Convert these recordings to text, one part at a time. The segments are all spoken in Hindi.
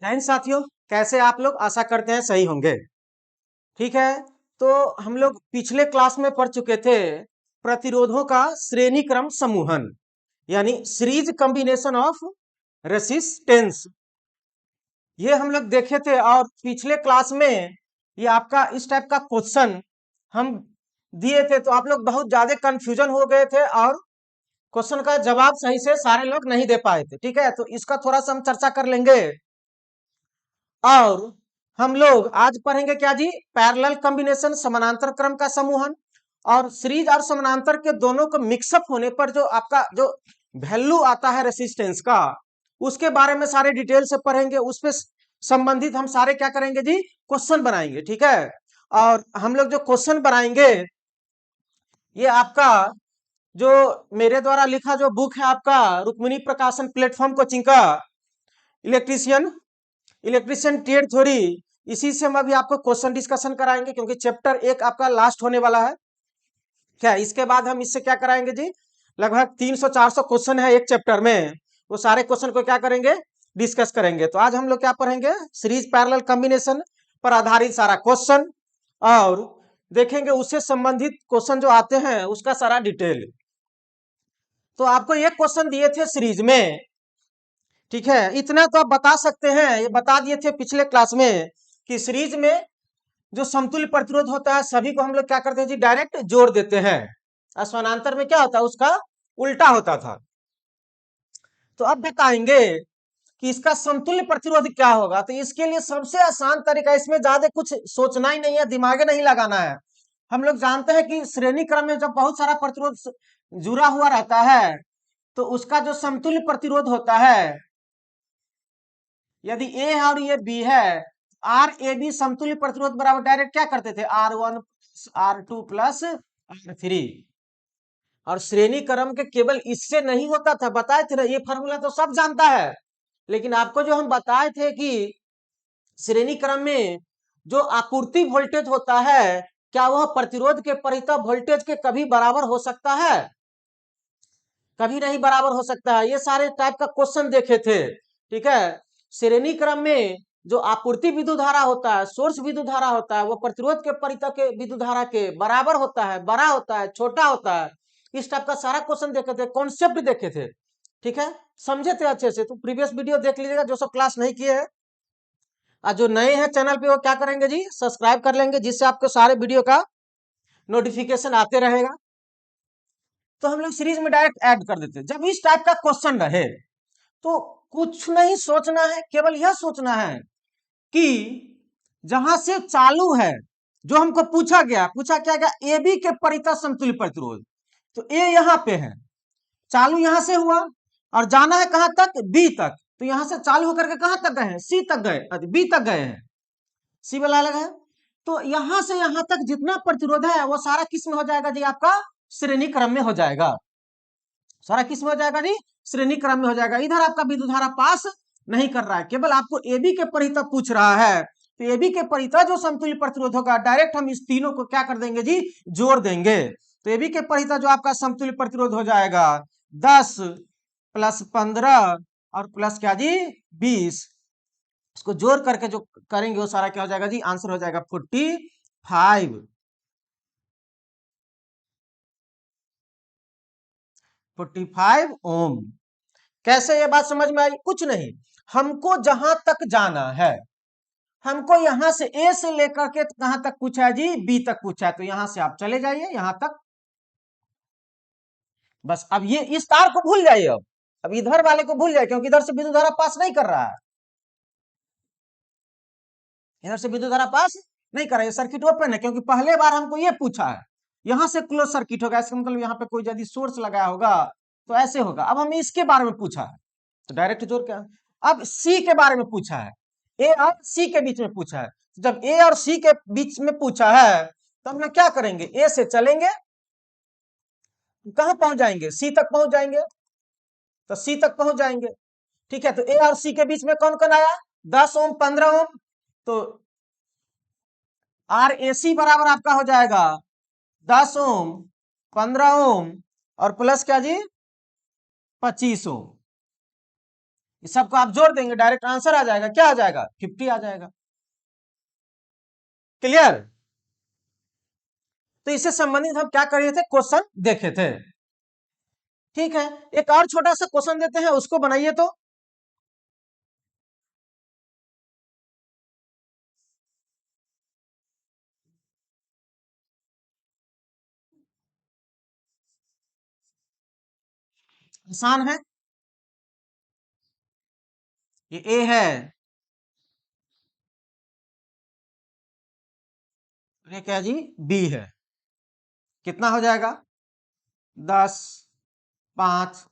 जय हिंद साथियों, कैसे आप लोग? आशा करते हैं सही होंगे। ठीक है, तो हम लोग पिछले क्लास में पढ़ चुके थे प्रतिरोधों का श्रेणी क्रम समूहन, यानी सीरीज कॉम्बिनेशन ऑफ रेसिस्टेंस। ये हम लोग देखे थे और पिछले क्लास में ये आपका इस टाइप का क्वेश्चन हम दिए थे, तो आप लोग बहुत ज्यादा कंफ्यूजन हो गए थे और क्वेश्चन का जवाब सही से सारे लोग नहीं दे पाए थे। ठीक है, तो इसका थोड़ा सा हम चर्चा कर लेंगे और हम लोग आज पढ़ेंगे क्या जी? पैरेलल कॉम्बिनेशन, समानांतर क्रम का समूहन, और सीरीज और समानांतर के दोनों को मिक्सअप होने पर जो आपका जो वैल्यू आता है रेसिस्टेंस का, उसके बारे में सारे डिटेल से पढ़ेंगे। उस पे संबंधित हम सारे क्या करेंगे जी? क्वेश्चन बनाएंगे। ठीक है, और हम लोग जो क्वेश्चन बनाएंगे ये आपका जो मेरे द्वारा लिखा जो बुक है आपका रुक्मिणी प्रकाशन प्लेटफॉर्म कोचिंग का इलेक्ट्रिशियन ट्रेड थ्योरी, इसी से हम अभी आपको क्वेश्चन डिस्कशन कराएंगे, क्योंकि चैप्टर 1 आपका लास्ट होने वाला है। क्या इसके बाद हम इससे क्या कराएंगे जी? लगभग 300-400 क्वेश्चन है एक चैप्टर में, वो सारे क्वेश्चन को क्या करेंगे? डिस्कस करेंगे। तो आज हम लोग क्या पढ़ेंगे? सीरीज पैरेलल कॉम्बिनेशन पर आधारित सारा क्वेश्चन, और देखेंगे उससे संबंधित क्वेश्चन जो आते हैं उसका सारा डिटेल। तो आपको एक क्वेश्चन दिए थे सीरीज में, ठीक है, इतना तो आप बता सकते हैं, ये बता दिए थे पिछले क्लास में कि सीरीज में जो समतुल्य प्रतिरोध होता है सभी को हम लोग क्या करते हैं जी? डायरेक्ट जोड़ देते हैं। और समानांतर में क्या होता है? उसका उल्टा होता था। तो अब बताएंगे कि इसका समतुल्य प्रतिरोध क्या होगा। तो इसके लिए सबसे आसान तरीका, इसमें ज्यादा कुछ सोचना ही नहीं है, दिमाग नहीं लगाना है। हम लोग जानते हैं कि श्रेणी क्रम में जब बहुत सारा प्रतिरोध जुड़ा हुआ रहता है तो उसका जो समतुल्य प्रतिरोध होता है, यदि ए और ये बी है, आर ए बी समतुल्य प्रतिरोध बराबर डायरेक्ट क्या करते थे? R1 R2 plus R3। और श्रेणी क्रम के केवल इससे नहीं होता था, बताए थे ना, ये फॉर्मूला तो सब जानता है, लेकिन आपको जो हम बताए थे कि श्रेणी क्रम में जो आपूर्ति वोल्टेज होता है, क्या वह प्रतिरोध के परितः वोल्टेज के कभी बराबर हो सकता है? कभी नहीं बराबर हो सकता है। ये सारे टाइप का क्वेश्चन देखे थे। ठीक है, श्रेणी क्रम में जो आपूर्ति विद्युत धारा होता है, सोर्स विद्युत धारा होता है, वो प्रतिरोध के परितः के विद्युत धारा के बराबर होता है, बड़ा होता है, छोटा होता है। इस टाइप का सारा क्वेश्चन देखे थे, कॉन्सेप्ट देखे थे। ठीक है, समझे थे अच्छे से? तो प्रीवियस वीडियो देख लीजिएगा जो सब क्लास नहीं किए हैं, और जो नए हैं चैनल पे वो क्या करेंगे जी? सब्सक्राइब कर लेंगे, जिससे आपको सारे वीडियो का नोटिफिकेशन आते रहेगा। तो हम लोग सीरीज में डायरेक्ट ऐड कर देते। जब इस टाइप का क्वेश्चन रहे तो कुछ नहीं सोचना है, केवल यह सोचना है कि जहां से चालू है, जो हमको पूछा क्या गया? ए बी के परितः समतुल्य प्रतिरोध। तो ए यहां पे है, चालू यहां से हुआ और जाना है कहां तक? बी तक। तो यहां से चालू होकर के कहां तक गए हैं? सी तक गए, बी तक गए हैं, सी वाला अलग है। तो यहां से यहां तक जितना प्रतिरोध है वो सारा किस में हो जाएगा जी? आपका श्रेणी क्रम में हो जाएगा। सारा किस में हो जाएगा जी? श्रेणी क्रम में हो जाएगा। इधर आपका विद्युत धारा पास नहीं कर रहा है, केवल आपको एबी के परितः पूछ रहा है। तो एबी के परितः जो समतुल्य प्रतिरोध होगा, डायरेक्ट हम इस तीनों को क्या कर देंगे जी? जोड़ देंगे। तो एबी के परितः जो आपका समतुल्य प्रतिरोध हो जाएगा 10 प्लस 15 और प्लस क्या जी? 20। इसको जोड़ करके जो करेंगे वो सारा क्या हो जाएगा जी? आंसर हो जाएगा 45 ओम। कैसे ये बात समझ में आई? कुछ नहीं, हमको जहां तक जाना है, हमको यहां से ए से लेकर के कहां तक पूछा है जी? बी तक पूछा है। तो यहां से आप चले जाइए यहां तक, बस। अब ये इस तार को भूल जाइए, अब इधर वाले को भूल जाइए, क्योंकि इधर से विद्युत धारा पास नहीं कर रहा है, इधर से विद्युत धारा पास नहीं कर रहा है। सर्किट ओपन है, क्योंकि पहले बार हमको ये पूछा है। यहां से क्लोज सर्किट होगा, इसका मतलब यहाँ पे कोई यदि सोर्स लगाया होगा तो ऐसे होगा। अब हमें इसके बारे में पूछा है तो डायरेक्ट जोड़ के। अब सी के बारे में पूछा है, ए और सी के बीच में पूछा है। जब ए और सी के बीच में पूछा है तो हम लोग क्या करेंगे? ए से चलेंगे, कहां पहुंच जाएंगे? सी तक पहुंच जाएंगे। तो सी तक पहुंच जाएंगे, ठीक है। तो ए और सी के बीच में कौन कौन आया? 10 ओम, 15 ओम। तो आर ए सी बराबर आपका हो जाएगा 10 ओम, 15 ओम और प्लस क्या जी? 25 ओम। इस सबको आप जोड़ देंगे, डायरेक्ट आंसर आ जाएगा, क्या आ जाएगा, 50 आ जाएगा। क्लियर? तो इससे संबंधित हम क्या कर रहे थे, क्वेश्चन देखे थे। ठीक है, एक और छोटा सा क्वेश्चन देते हैं, उसको बनाइए तो। आसान है, ये ए है, ये क्या जी, बी है। कितना हो जाएगा, 10, 5,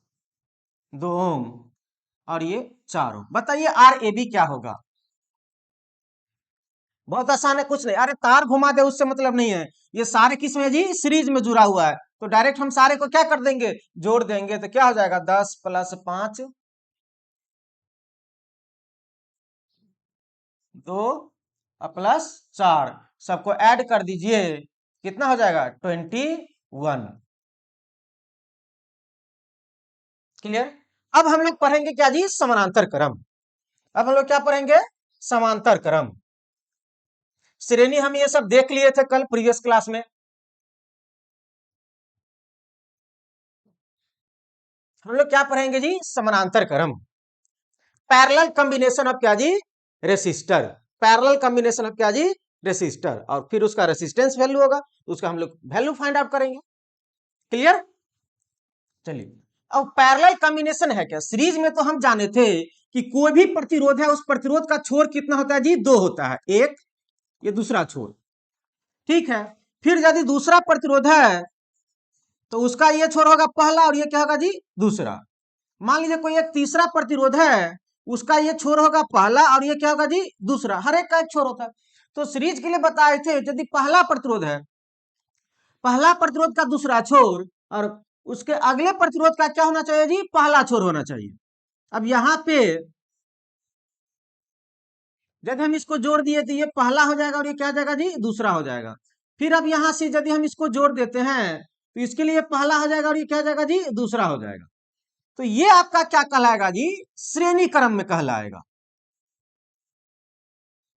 2 और ये 4 ओम। बताइए आर ए बी क्या होगा। बहुत आसान है, कुछ नहीं, अरे तार घुमा दे उससे मतलब नहीं है, ये सारे किस में जी, सीरीज में जुड़ा हुआ है, तो डायरेक्ट हम सारे को क्या कर देंगे, जोड़ देंगे, तो क्या हो जाएगा, 10 + 5 2 +4, सबको ऐड कर दीजिए, कितना हो जाएगा, 21। क्लियर? अब हम लोग पढ़ेंगे क्या जी, समानांतर क्रम। अब हम लोग क्या पढ़ेंगे, समांतर क्रम। श्रेणी हम ये सब देख लिए थे कल प्रीवियस क्लास में। हम लोग क्या पढ़ेंगे जी, समानांतर क्रम। पैरेलल कॉम्बिनेशन ऑफ क्या जी, रेसिस्टर। पैरेलल कॉम्बिनेशन ऑफ क्या जी, रेसिस्टर, और फिर उसका रेसिस्टेंस वैल्यू होगा, तो उसका हम लोग वैल्यू फाइंड आउट करेंगे। क्लियर? चलिए, अब पैरेलल कॉम्बिनेशन है क्या, सीरीज में तो हम जाने थे कि कोई भी प्रतिरोध है, उस प्रतिरोध का छोर कितना होता है जी, 2 होता है, एक ये दूसरा छोर। ठीक है, फिर यदि दूसरा प्रतिरोध है तो उसका ये छोर होगा पहला, और ये क्या होगा जी, दूसरा। मान लीजिए कोई एक तीसरा प्रतिरोध है, उसका ये छोर होगा पहला, और ये क्या होगा जी, दूसरा। हर एक का एक छोर होता है। तो सीरीज के लिए बताए थे, यदि पहला प्रतिरोध है, पहला प्रतिरोध का दूसरा छोर, और उसके अगले प्रतिरोध का क्या होना चाहिए जी, पहला छोर होना चाहिए। अब यहाँ पे जब हम इसको जोड़ दिए तो ये पहला हो जाएगा, और ये क्या हो जाएगा जी, दूसरा हो जाएगा। फिर अब यहाँ से यदि हम इसको जोड़ देते हैं तो इसके लिए पहला हो जाएगा, और ये क्या हो जाएगा जी, दूसरा हो जाएगा। तो ये आपका क्या कहलाएगा जी, श्रेणी क्रम में कहलाएगा।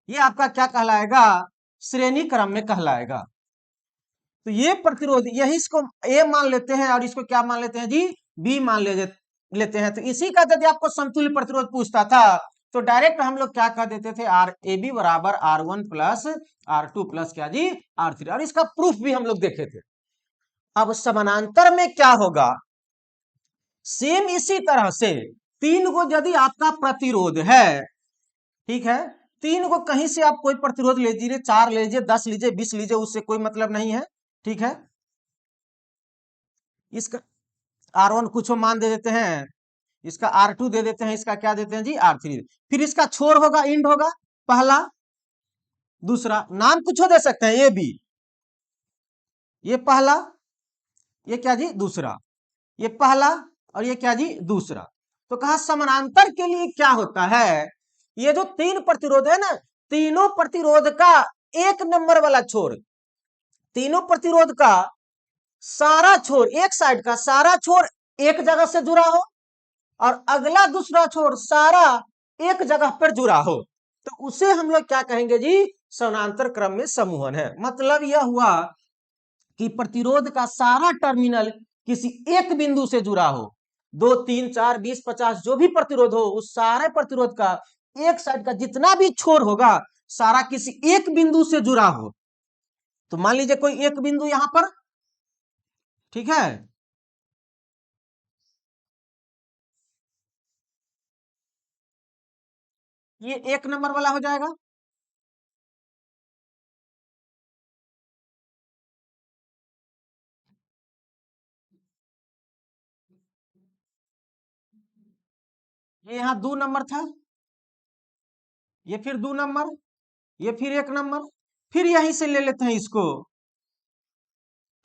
ये आपका क्या कहलाएगा, श्रेणी क्रम में कहलाएगा। तो ये प्रतिरोध, यही इसको ए मान लेते हैं, और इसको क्या मान लेते हैं जी, बी मान लेते हैं। तो इसी का यदि आपको समतुल्य प्रतिरोध पूछता था, तो डायरेक्ट हम लोग क्या कह देते थे, आर ए बी बराबर R1 प्लस R2 प्लस क्या जी, R3, और इसका प्रूफ भी हम लोग देखे थे। अब समानांतर में क्या होगा, सेम इसी तरह से तीन को यदि आपका प्रतिरोध है, ठीक है, तीन को कहीं से आप कोई प्रतिरोध ले लीजिए, 4 ले लीजिए, 10 लीजिए, 20 लीजिए, उससे कोई मतलब नहीं है। ठीक है, इसका R1 कुछ मान दे देते हैं, इसका R2 दे देते हैं, इसका क्या देते हैं जी, R3। फिर इसका छोर होगा, इंड होगा, पहला दूसरा, नाम कुछ दे सकते हैं, ये भी, ये पहला, ये क्या जी, दूसरा, ये पहला, और ये क्या जी, दूसरा। तो कहा समानांतर के लिए क्या होता है, ये जो तीन प्रतिरोध है ना, तीनों प्रतिरोध का एक नंबर वाला छोर, तीनों प्रतिरोध का सारा छोर, एक साइड का सारा छोर एक जगह से जुड़ा हो, और अगला दूसरा छोर सारा एक जगह पर जुड़ा हो, तो उसे हम लोग क्या कहेंगे जी, समानांतर क्रम में समूहन है। मतलब यह हुआ कि प्रतिरोध का सारा टर्मिनल किसी एक बिंदु से जुड़ा हो, 2, 3, 4, 20, 50 जो भी प्रतिरोध हो, उस सारे प्रतिरोध का एक साइड का जितना भी छोर होगा, सारा किसी एक बिंदु से जुड़ा हो। तो मान लीजिए कोई एक बिंदु यहां पर, ठीक है, ये एक नंबर वाला हो जाएगा, ये यहां 2 नंबर था, ये फिर 2 नंबर, ये फिर 1 नंबर, फिर यहीं से ले लेते हैं इसको,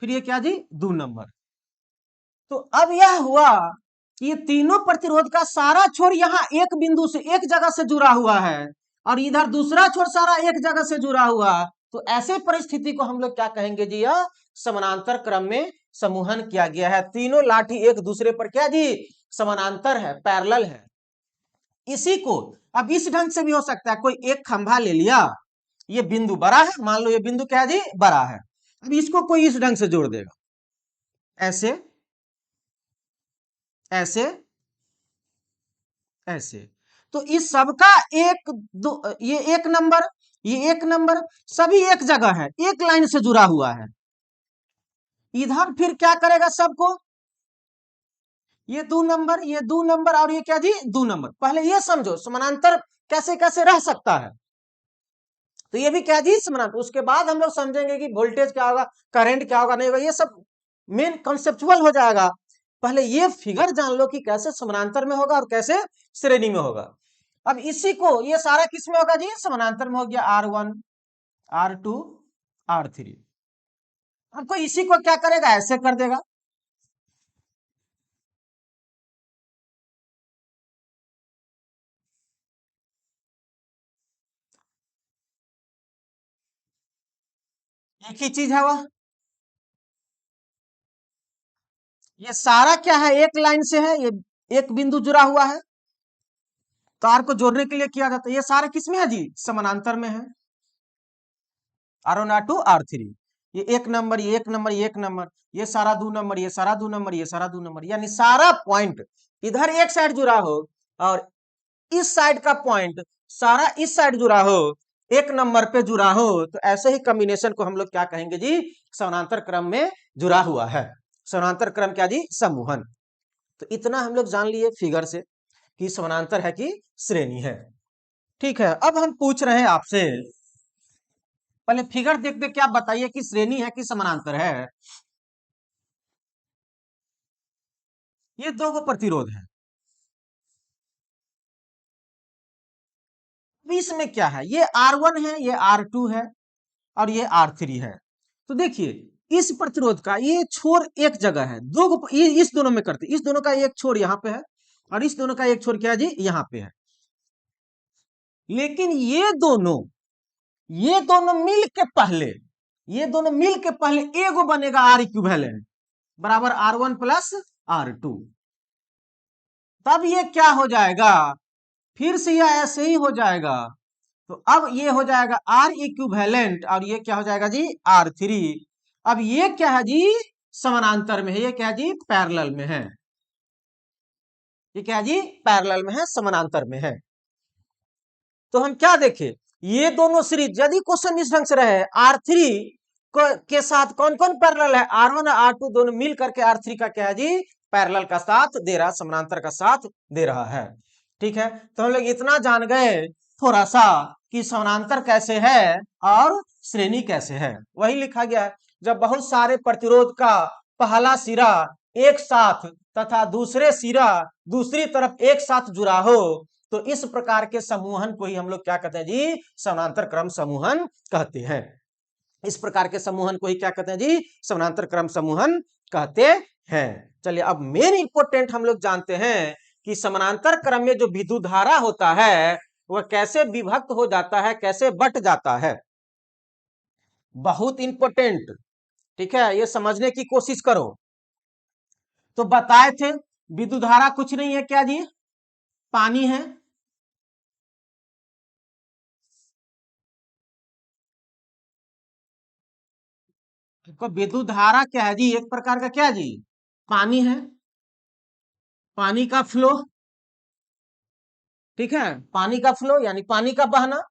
फिर ये क्या जी, 2 नंबर। तो अब यह हुआ कि ये तीनों प्रतिरोध का सारा छोर यहाँ एक बिंदु से, एक जगह से जुड़ा हुआ है, और इधर दूसरा छोर सारा एक जगह से जुड़ा हुआ। तो ऐसे परिस्थिति को हम लोग क्या कहेंगे जी, यह समानांतर क्रम में समूहन किया गया है। तीनों लाठी एक दूसरे पर क्या जी, समानांतर है, पैरेलल है। इसी को अब इस ढंग से भी हो सकता है, कोई एक खंभा ले लिया, ये बिंदु बड़ा है, मान लो ये बिंदु क्या है जी, बड़ा है, अब इसको कोई इस ढंग से जोड़ देगा, ऐसे ऐसे ऐसे, तो इस सबका एक दो, ये एक नंबर, ये एक नंबर, सभी एक जगह है, एक लाइन से जुड़ा हुआ है। इधर फिर क्या करेगा सबको, ये 2 नंबर, ये 2 नंबर, और ये क्या जी, 2 नंबर। पहले ये समझो समानांतर कैसे कैसे रह सकता है, तो ये भी क्या जी, समानांतर। उसके बाद हम लोग समझेंगे कि वोल्टेज क्या होगा, करंट क्या होगा, नहीं होगा, ये सब मेन कॉन्सेप्चुअल हो जाएगा। पहले ये फिगर जान लो कि कैसे समानांतर में होगा और कैसे श्रेणी में होगा। अब इसी को, ये सारा किस में होगा जी, समानांतर में हो गया, R1 R2 R3। आपको इसी को क्या करेगा, ऐसे कर देगा, एक ही चीज है वह। ये सारा क्या है, एक लाइन से है, ये एक बिंदु जुड़ा हुआ है, तार को जोड़ने के लिए किया जाता है। ये सारा किसमें है जी, समानांतर में है, R1 R2 R3। ये एक नंबर, ये एक नंबर, ये एक नंबर, ये सारा 2 नंबर, ये सारा 2 नंबर, ये सारा 2 नंबर, यानी सारा पॉइंट इधर एक साइड जुड़ा हो और इस साइड का पॉइंट सारा इस साइड जुड़ा हो, एक नंबर पे जुड़ा हो, तो ऐसे ही कॉम्बिनेशन को हम लोग क्या कहेंगे जी, समानांतर क्रम में जुड़ा हुआ है। समानांतर क्रम क्या जी, समूहन। तो इतना हम लोग जान लिए फिगर से कि समानांतर है कि श्रेणी है। ठीक है, अब हम पूछ रहे हैं आपसे, पहले फिगर देख देख के आप बताइए कि श्रेणी है कि समानांतर है। ये दो गो प्रतिरोध है, इसमें क्या है, ये R1 है, ये R2 है, और ये R3 है। तो देखिए इस प्रतिरोध का ये छोर एक जगह है, ये इस दोनों में करते, इस दोनों का एक छोर यहाँ पे है और इस दोनों का एक छोर क्या है जी, यहाँ पे है। लेकिन ये दोनों मिल के पहले, ये दोनों मिल के पहले एगो बनेगा R इक्विवेलेंट बराबर R1 प्लस R2। तब ये क्या हो जाएगा, फिर से यह ऐसे ही हो जाएगा। तो अब ये हो जाएगा R इक्विवेलेंट और ये क्या हो जाएगा जी, R3। अब ये क्या है जी, समानांतर में है, ये क्या है जी, पैरेलल में है, ये क्या है जी, पैरेलल में है, समानांतर में है। तो हम क्या देखें, ये दोनों सीरीज, यदि क्वेश्चन इस ढंग से रहे, R3 के साथ कौन कौन पैरेलल है, R1 और R2 दोनों मिल करके R3 का क्या है जी, पैरेलल का साथ दे रहा, समानांतर का साथ दे रहा है। ठीक है, तो हम लोग इतना जान गए थोड़ा सा कि समानांतर कैसे है और श्रेणी कैसे है। वही लिखा गया है, जब बहुत सारे प्रतिरोध का पहला सिरा एक साथ तथा दूसरे सिरा दूसरी तरफ एक साथ जुड़ा हो, तो इस प्रकार के समूहन को ही हम लोग क्या कहते हैं जी, समानांतर क्रम समूहन कहते हैं। इस प्रकार के समूहन को ही क्या कहते हैं जी, समानांतर क्रम समूहन कहते हैं। चलिए अब मेन इंपोर्टेंट हम लोग जानते हैं कि समानांतर क्रम में जो विद्युत धारा होता है वह कैसे विभक्त हो जाता है, कैसे बट जाता है, बहुत इंपोर्टेंट। ठीक है, ये समझने की कोशिश करो। तो बताए थे विद्युत धारा कुछ नहीं है, क्या जी, पानी है। तो विद्युत धारा क्या है जी, एक प्रकार का क्या जी, पानी है, पानी का फ्लो। ठीक है, पानी का फ्लो यानी पानी का बहना।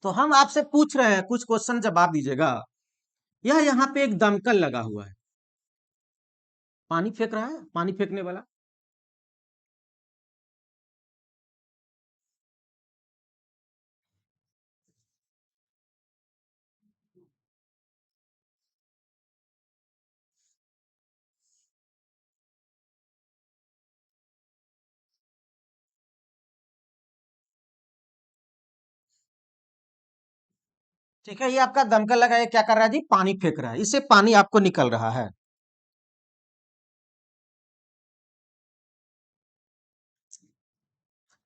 तो हम आपसे पूछ रहे हैं, कुछ क्वेश्चन जवाब दीजिएगा। यह यहाँ पे एक दमकल लगा हुआ है, पानी फेंक रहा है, पानी फेंकने वाला। ठीक है, ये आपका दमकल लगा है, क्या कर रहा है जी, पानी फेंक रहा है, इससे पानी आपको निकल रहा है।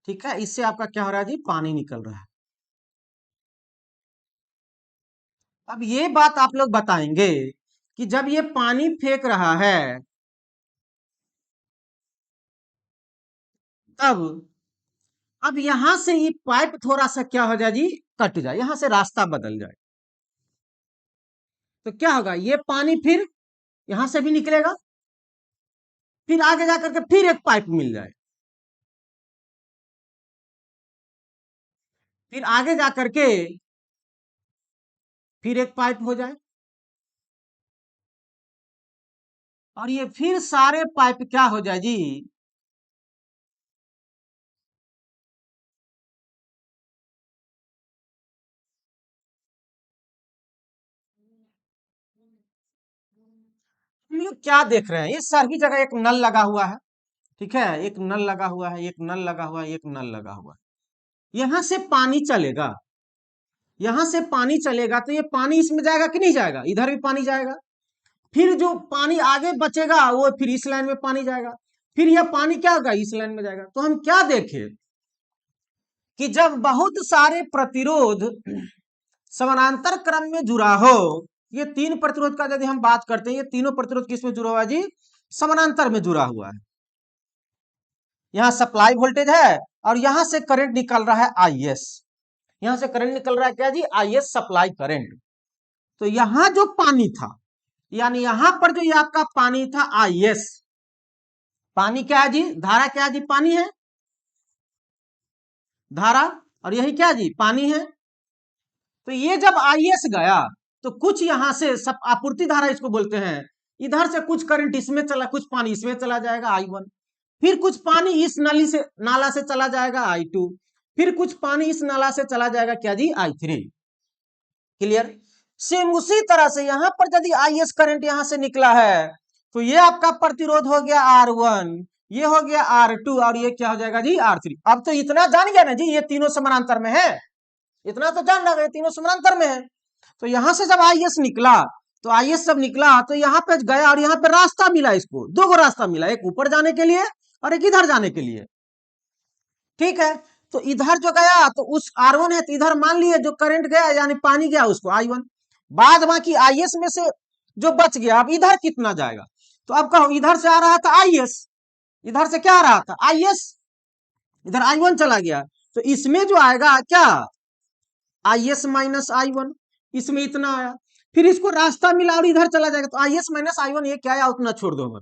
ठीक है, इससे आपका क्या हो रहा है जी, पानी निकल रहा है। अब ये बात आप लोग बताएंगे कि जब ये पानी फेंक रहा है तब अब यहां से ये पाइप थोड़ा सा क्या हो जाए जी, कट जाए, यहां से रास्ता बदल जाए, तो क्या होगा, ये पानी फिर यहां से भी निकलेगा, फिर आगे जाकर के फिर एक पाइप मिल जाए, फिर आगे जाकर के फिर एक पाइप हो जाए, और ये फिर सारे पाइप क्या हो जाए जी, हम लोग क्या देख रहे हैं, ये सभी जगह एक नल लगा हुआ है, ठीक है, एक नल लगा हुआ है, एक नल लगा हुआ है, एक नल लगा हुआ है, यहां से पानी चलेगा, यहां से पानी चलेगा, तो ये पानी इसमें जाएगा कि नहीं जाएगा, इधर भी पानी जाएगा, फिर जो पानी आगे बचेगा वो फिर इस लाइन में पानी जाएगा, फिर यह पानी क्या होगा, इस लाइन में जाएगा। तो हम क्या देखें कि जब बहुत सारे प्रतिरोध समानांतर क्रम में जुड़ा हो, ये तीन प्रतिरोध का यदि हम बात करते हैं, ये तीनों प्रतिरोध किस में जुड़ा हुआ है जी, समानांतर में जुड़ा हुआ है, यहाँ सप्लाई वोल्टेज है और यहां से करंट निकल रहा है आईएस, यहां से करंट निकल रहा है क्या जी, आईएस सप्लाई करंट। तो यहां जो पानी था, यानी यहां पर जो ये आपका पानी था आईएस, पानी क्या है जी, धारा क्या है जी, पानी है, धारा, और यही क्या जी, पानी है। तो ये जब आईएस गया तो कुछ यहां से सब आपूर्ति धारा इसको बोलते हैं, इधर से कुछ करंट इसमें चला, कुछ पानी इसमें चला जाएगा I1, फिर कुछ पानी इस नली से नाला से चला जाएगा I2, फिर कुछ पानी इस नाला से चला जाएगा क्या जी, I3। क्लियर। सेम उसी तरह से यहां पर यदि आईएस करंट यहां से निकला है तो ये आपका प्रतिरोध हो गया R1, ये हो गया R2, और ये क्या हो जाएगा जी, R3। अब तो इतना जान गया ना जी, ये तीनों समानांतर में है, इतना तो जान लगा, ये तीनों समानांतर में है। तो यहां से जब आईएस निकला, तो आईएस जब निकला तो यहाँ पे गया, और यहाँ पे रास्ता मिला, इसको दो गो रास्ता मिला, एक ऊपर जाने के लिए और एक इधर जाने के लिए, ठीक है। तो इधर जो गया तो उस R1 है, तो इधर मान लिए जो करंट गया यानी पानी गया उसको I1, बाद बाकी आईएस में से जो बच गया, अब इधर कितना जाएगा, तो अब कहो इधर से आ रहा था आईएस, इधर से क्या आ रहा था आईएस, इधर I1 चला गया, तो इसमें जो आएगा क्या, आईएस माइनस I1, इसमें इतना आया, फिर इसको रास्ता मिला और इधर चला जाएगा, तो आईएस माइनस I1 ये क्या आया उतना छोड़ दो,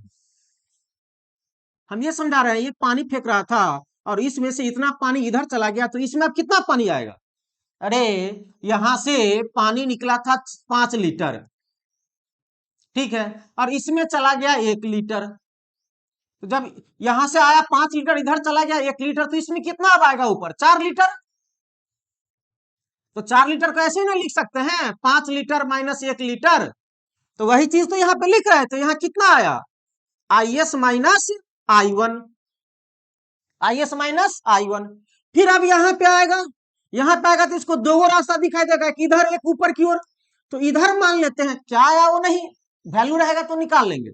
हम ये समझा रहे हैं, ये पानी फेंक रहा था और इसमें से इतना पानी इधर चला गया, तो इसमें अब कितना पानी आएगा, अरे यहां से पानी निकला था 5 लीटर, ठीक है, और इसमें चला गया 1 लीटर, तो जब यहां से आया 5 लीटर, इधर चला गया 1 लीटर, तो इसमें कितना अब आएगा ऊपर, 4 लीटर। तो 4 लीटर को ऐसे ही ना लिख सकते हैं, 5 लीटर माइनस 1 लीटर, तो वही चीज तो यहाँ पे लिख रहे हैं, तो यहाँ कितना आया, IS minus I1, IS minus I1। फिर अब यहाँ पे आएगा, यहाँ पे आएगा तो इसको दो रास्ता दिखाई देगा, कि इधर एक ऊपर की ओर, तो इधर मान लेते हैं क्या आया, वो नहीं वैल्यू रहेगा तो निकाल लेंगे,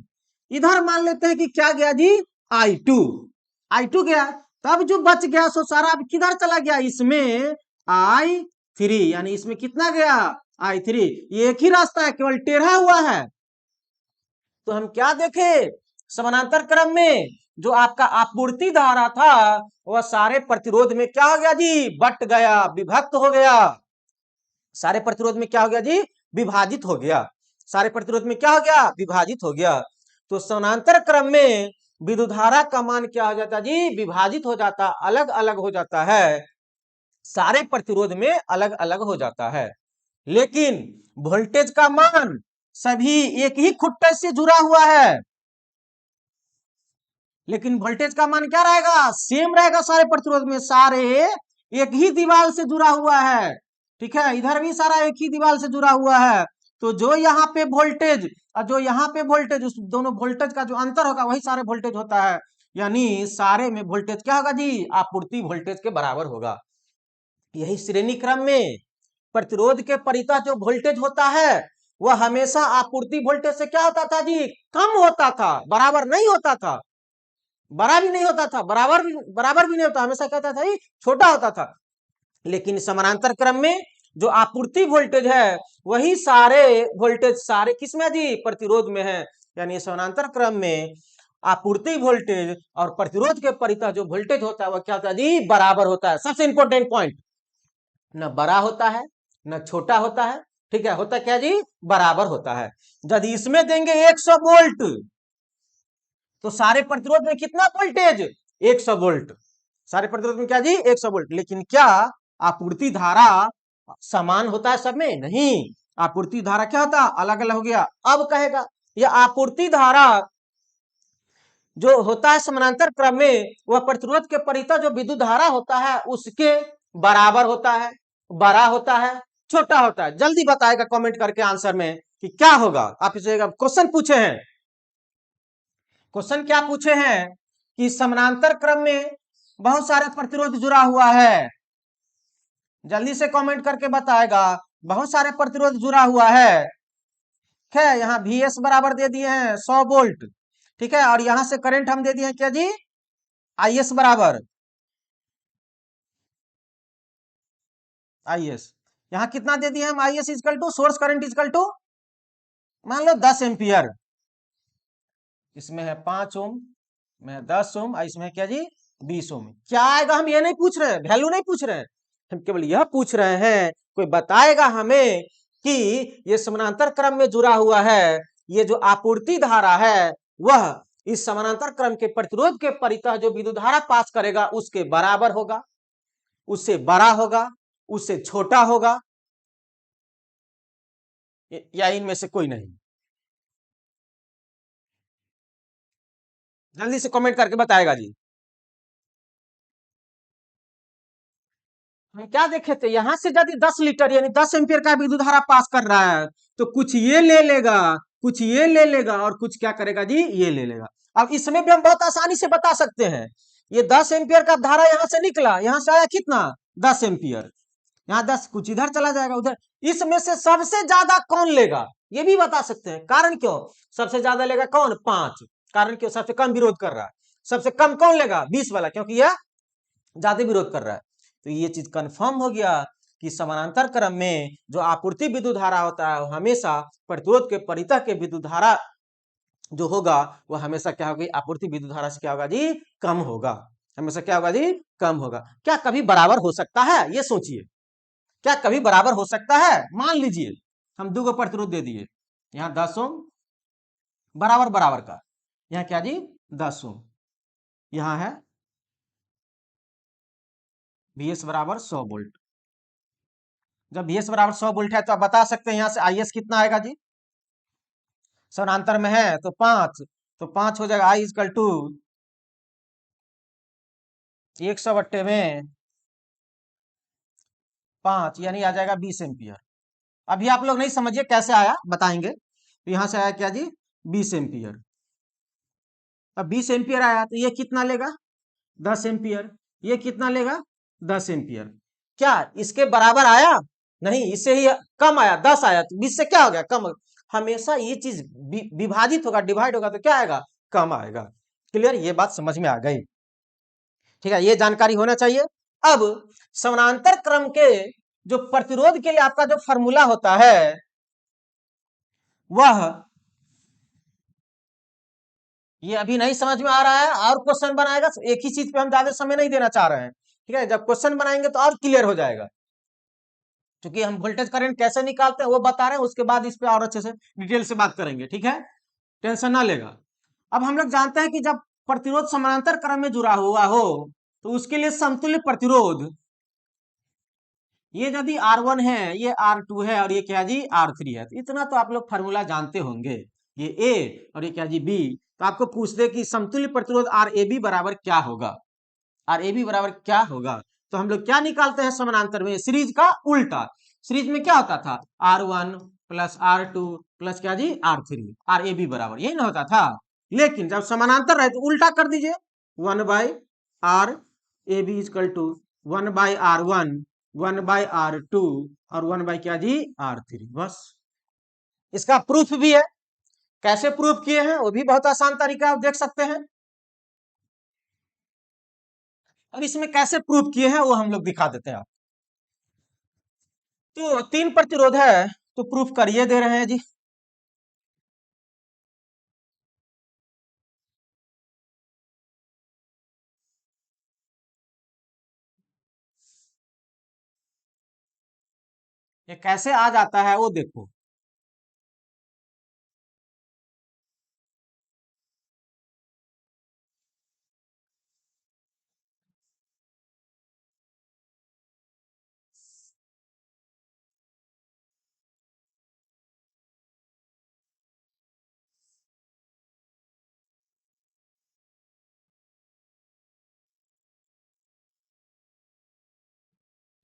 इधर मान लेते हैं कि क्या गया जी, I2 गया, तब जो बच गया सो सारा अब किधर चला गया, इसमें I3, यानी इसमें कितना गया I3, ये एक ही रास्ता है, केवल टेढ़ा हुआ है। तो हम क्या देखे, समानांतर क्रम में जो आपका आपूर्ति धारा था वह सारे प्रतिरोध में क्या हो गया जी, बट गया, विभक्त हो गया, सारे प्रतिरोध में क्या हो गया जी, विभाजित हो गया, सारे प्रतिरोध में क्या हो गया, विभाजित हो गया। तो समानांतर क्रम में विद्युत धारा का मान क्या हो जाता जी, विभाजित हो जाता, अलग अलग हो जाता है, सारे प्रतिरोध में अलग अलग हो जाता है, लेकिन वोल्टेज का मान सभी एक ही खुट्टे से जुड़ा हुआ है, लेकिन वोल्टेज का मान क्या रहेगा, सेम रहेगा, सारे प्रतिरोध में सारे एक ही दीवार से जुड़ा हुआ है, ठीक है, इधर भी सारा एक ही दीवार से जुड़ा हुआ है, तो जो यहाँ पे वोल्टेज और जो यहाँ पे वोल्टेज, उस दोनों वोल्टेज का जो अंतर होगा वही सारे वोल्टेज होता है, यानी सारे में वोल्टेज क्या होगा जी, आपूर्ति वोल्टेज के बराबर होगा। यही श्रेणी क्रम में प्रतिरोध के परितः जो वोल्टेज होता है वह हमेशा आपूर्ति वोल्टेज से क्या होता था जी, कम होता था, बराबर नहीं होता था, बड़ा भी नहीं होता था, बराबर भी नहीं होता, हमेशा कहता था छोटा होता था। लेकिन समानांतर क्रम में जो आपूर्ति वोल्टेज है वही सारे वोल्टेज सारे किसमें जी, प्रतिरोध में है, यानी समानांतर क्रम में आपूर्ति वोल्टेज और प्रतिरोध के परितः जो वोल्टेज होता है वह क्या होता है जी, बराबर होता है। सबसे इंपॉर्टेंट पॉइंट, न बड़ा होता है न छोटा होता है, ठीक है, होता क्या जी, बराबर होता है। यदि इसमें देंगे 100 वोल्ट तो सारे प्रतिरोध में कितना वोल्टेज, 100 वोल्ट, सारे प्रतिरोध में क्या जी, 100 वोल्ट। लेकिन क्या आपूर्ति धारा समान होता है सब में, नहीं, आपूर्ति धारा क्या होता है, अलग अलग हो गया। अब कहेगा यह आपूर्ति धारा जो होता है समानांतर क्रम में, वह प्रतिरोध के परितः जो विद्युत धारा होता है उसके बराबर होता है, बड़ा होता है, छोटा होता है। जल्दी बताएगा कमेंट करके आंसर में कि क्या होगा। आप इसे क्वेश्चन पूछे हैं, क्वेश्चन क्या पूछे हैं कि समानांतर क्रम में बहुत सारे प्रतिरोध जुड़ा हुआ है, जल्दी से कमेंट करके बताएगा, बहुत सारे प्रतिरोध जुड़ा हुआ है। ठीक है, यहाँ VS बराबर दे दिए हैं 100 वोल्ट, ठीक है, और यहां से करंट हम दे दिए हैं क्या जी, IS बराबर, IS यहां कितना दे दिए हम, IS is equal to source current is equal to मान लो 10 एम्पियर, इसमें है 5 ओम, में 10 ओम, इसमें क्या जी 20 ओम। क्या आएगा हम ये नहीं पूछ रहे हैं, वैल्यू नहीं पूछ रहे हैं, हम केवल यह पूछ रहे हैं कोई बताएगा हमें कि ये समानांतर क्रम में जुड़ा हुआ है, ये जो आपूर्ति धारा है वह इस समानांतर क्रम के प्रतिरोध के परितः जो विद्युत धारा पास करेगा उसके बराबर होगा, उससे बड़ा होगा, उससे छोटा होगा, या इनमें से कोई नहीं। जल्दी से कमेंट करके बताएगा जी। हम क्या देखे थे, यहां से यदि 10 लीटर यानी 10 एम्पियर का विद्युत धारा पास कर रहा है तो कुछ ये ले लेगा, कुछ ये ले लेगा और कुछ क्या करेगा जी, ये ले लेगा। अब इसमें भी हम बहुत आसानी से बता सकते हैं, ये 10 एम्पियर का धारा यहां से निकला, यहां से आया कितना 10 एम्पियर, यहाँ 10 कुछ इधर चला जाएगा उधर, इसमें से सबसे ज्यादा कौन लेगा ये भी बता सकते हैं। कारण क्यों सबसे ज्यादा लेगा, कौन 5, कारण क्यों सबसे कम विरोध कर रहा है, सबसे कम कौन लेगा 20 वाला, क्योंकि यह ज्यादा विरोध कर रहा है। तो ये चीज कंफर्म हो गया कि समानांतर क्रम में जो आपूर्ति विद्युत धारा होता है वो हमेशा प्रतिरोध के परितः के विद्युत धारा जो होगा वह हमेशा क्या होगी, आपूर्ति विद्युत धारा से क्या होगा जी, कम होगा, हमेशा क्या होगा जी, कम होगा। क्या कभी बराबर हो सकता है, ये सोचिए, क्या कभी बराबर हो सकता है। मान लीजिए हम दो प्रतिरोध दे दिए, यहाँ 10 ओम बराबर बराबर का, यहाँ क्या जी 10 ओम, यहाँ है VS बराबर 100 वोल्ट। जब VS बराबर 100 वोल्ट है तो आप बता सकते हैं यहाँ से IS कितना आएगा जी, समानांतर में है तो 5, तो 5 हो जाएगा I इजकल टू 100 बट्टे में 5 यानी आ जाएगा 20 एम्पियर। अभी आप लोग नहीं समझिए कैसे आया, बताएंगे। तो यहां से आया क्या जी 20 एम्पियर, अब 20 एम्पियर आया तो ये कितना लेगा 10 एम्पियर, ये कितना लेगा 10 एम्पियर। क्या इसके बराबर आया, नहीं, इससे ही कम आया, 10 आया तो 20 से क्या हो गया, कम। हमेशा ये चीज विभाजित होगा, डिवाइड होगा तो क्या आएगा, कम आएगा। क्लियर, ये बात समझ में आ गई, ठीक है, ये जानकारी होना चाहिए। अब समानांतर क्रम के जो प्रतिरोध के लिए आपका जो फॉर्मूला होता है वह, ये अभी नहीं समझ में आ रहा है और क्वेश्चन बनाएगा, एक ही चीज पे हम ज्यादा समय नहीं देना चाह रहे हैं, ठीक है, जब क्वेश्चन बनाएंगे तो और क्लियर हो जाएगा, क्योंकि हम वोल्टेज करंट कैसे निकालते हैं वो बता रहे हैं, उसके बाद इस पे और अच्छे से डिटेल से बात करेंगे, ठीक है, टेंशन ना लेगा। अब हम लोग जानते हैं कि जब प्रतिरोध समानांतर क्रम में जुड़ा हुआ हो तो उसके लिए समतुल्य प्रतिरोध, ये यदि R1 है, ये R2 है और ये क्या जी R3 है, तो इतना तो आप लोग फार्मूला जानते होंगे, ये A और ये क्या जी B। तो आपको पूछ दे कि समतुल्य प्रतिरोध RAB बराबर क्या होगा, RAB बराबर क्या होगा, तो हम लोग क्या निकालते हैं समानांतर में, सीरीज का उल्टा। सीरीज में क्या होता था R1 प्लस R2 प्लस क्या जी R3, RAB बराबर यही ना होता था। लेकिन जब समानांतर रहे तो उल्टा कर दीजिए, 1/RAB is equal to 1/R1 1/R2 और 1 क्या जी R3, बस। इसका प्रूफ भी है, कैसे प्रूफ किए हैं वो भी बहुत आसान तरीका आप देख सकते हैं। अब इसमें कैसे प्रूफ किए हैं वो हम लोग दिखा देते हैं आप। तो 3 प्रतिरोध है तो प्रूफ करिए दे रहे हैं जी, ये कैसे आ जाता है वो देखो।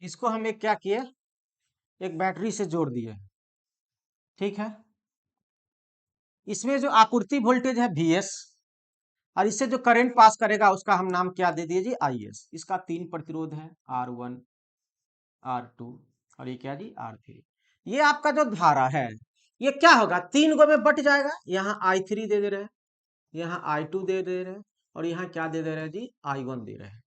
इसको हम एक क्या किए, एक बैटरी से जोड़ दिए, ठीक है। इसमें जो आपूर्ति वोल्टेज है Vs, और इससे जो करंट पास करेगा उसका हम नाम क्या दे दिए जी, Is। इसका 3 प्रतिरोध है, R1, R2 और ये क्या जी, R3। ये आपका जो धारा है ये क्या होगा, 3 गो में बट जाएगा। यहाँ I3 दे दे रहे हैं, यहाँ I2 दे दे रहे हैं, और यहाँ क्या दे दे रहे हैं जी, I1 दे रहे हैं।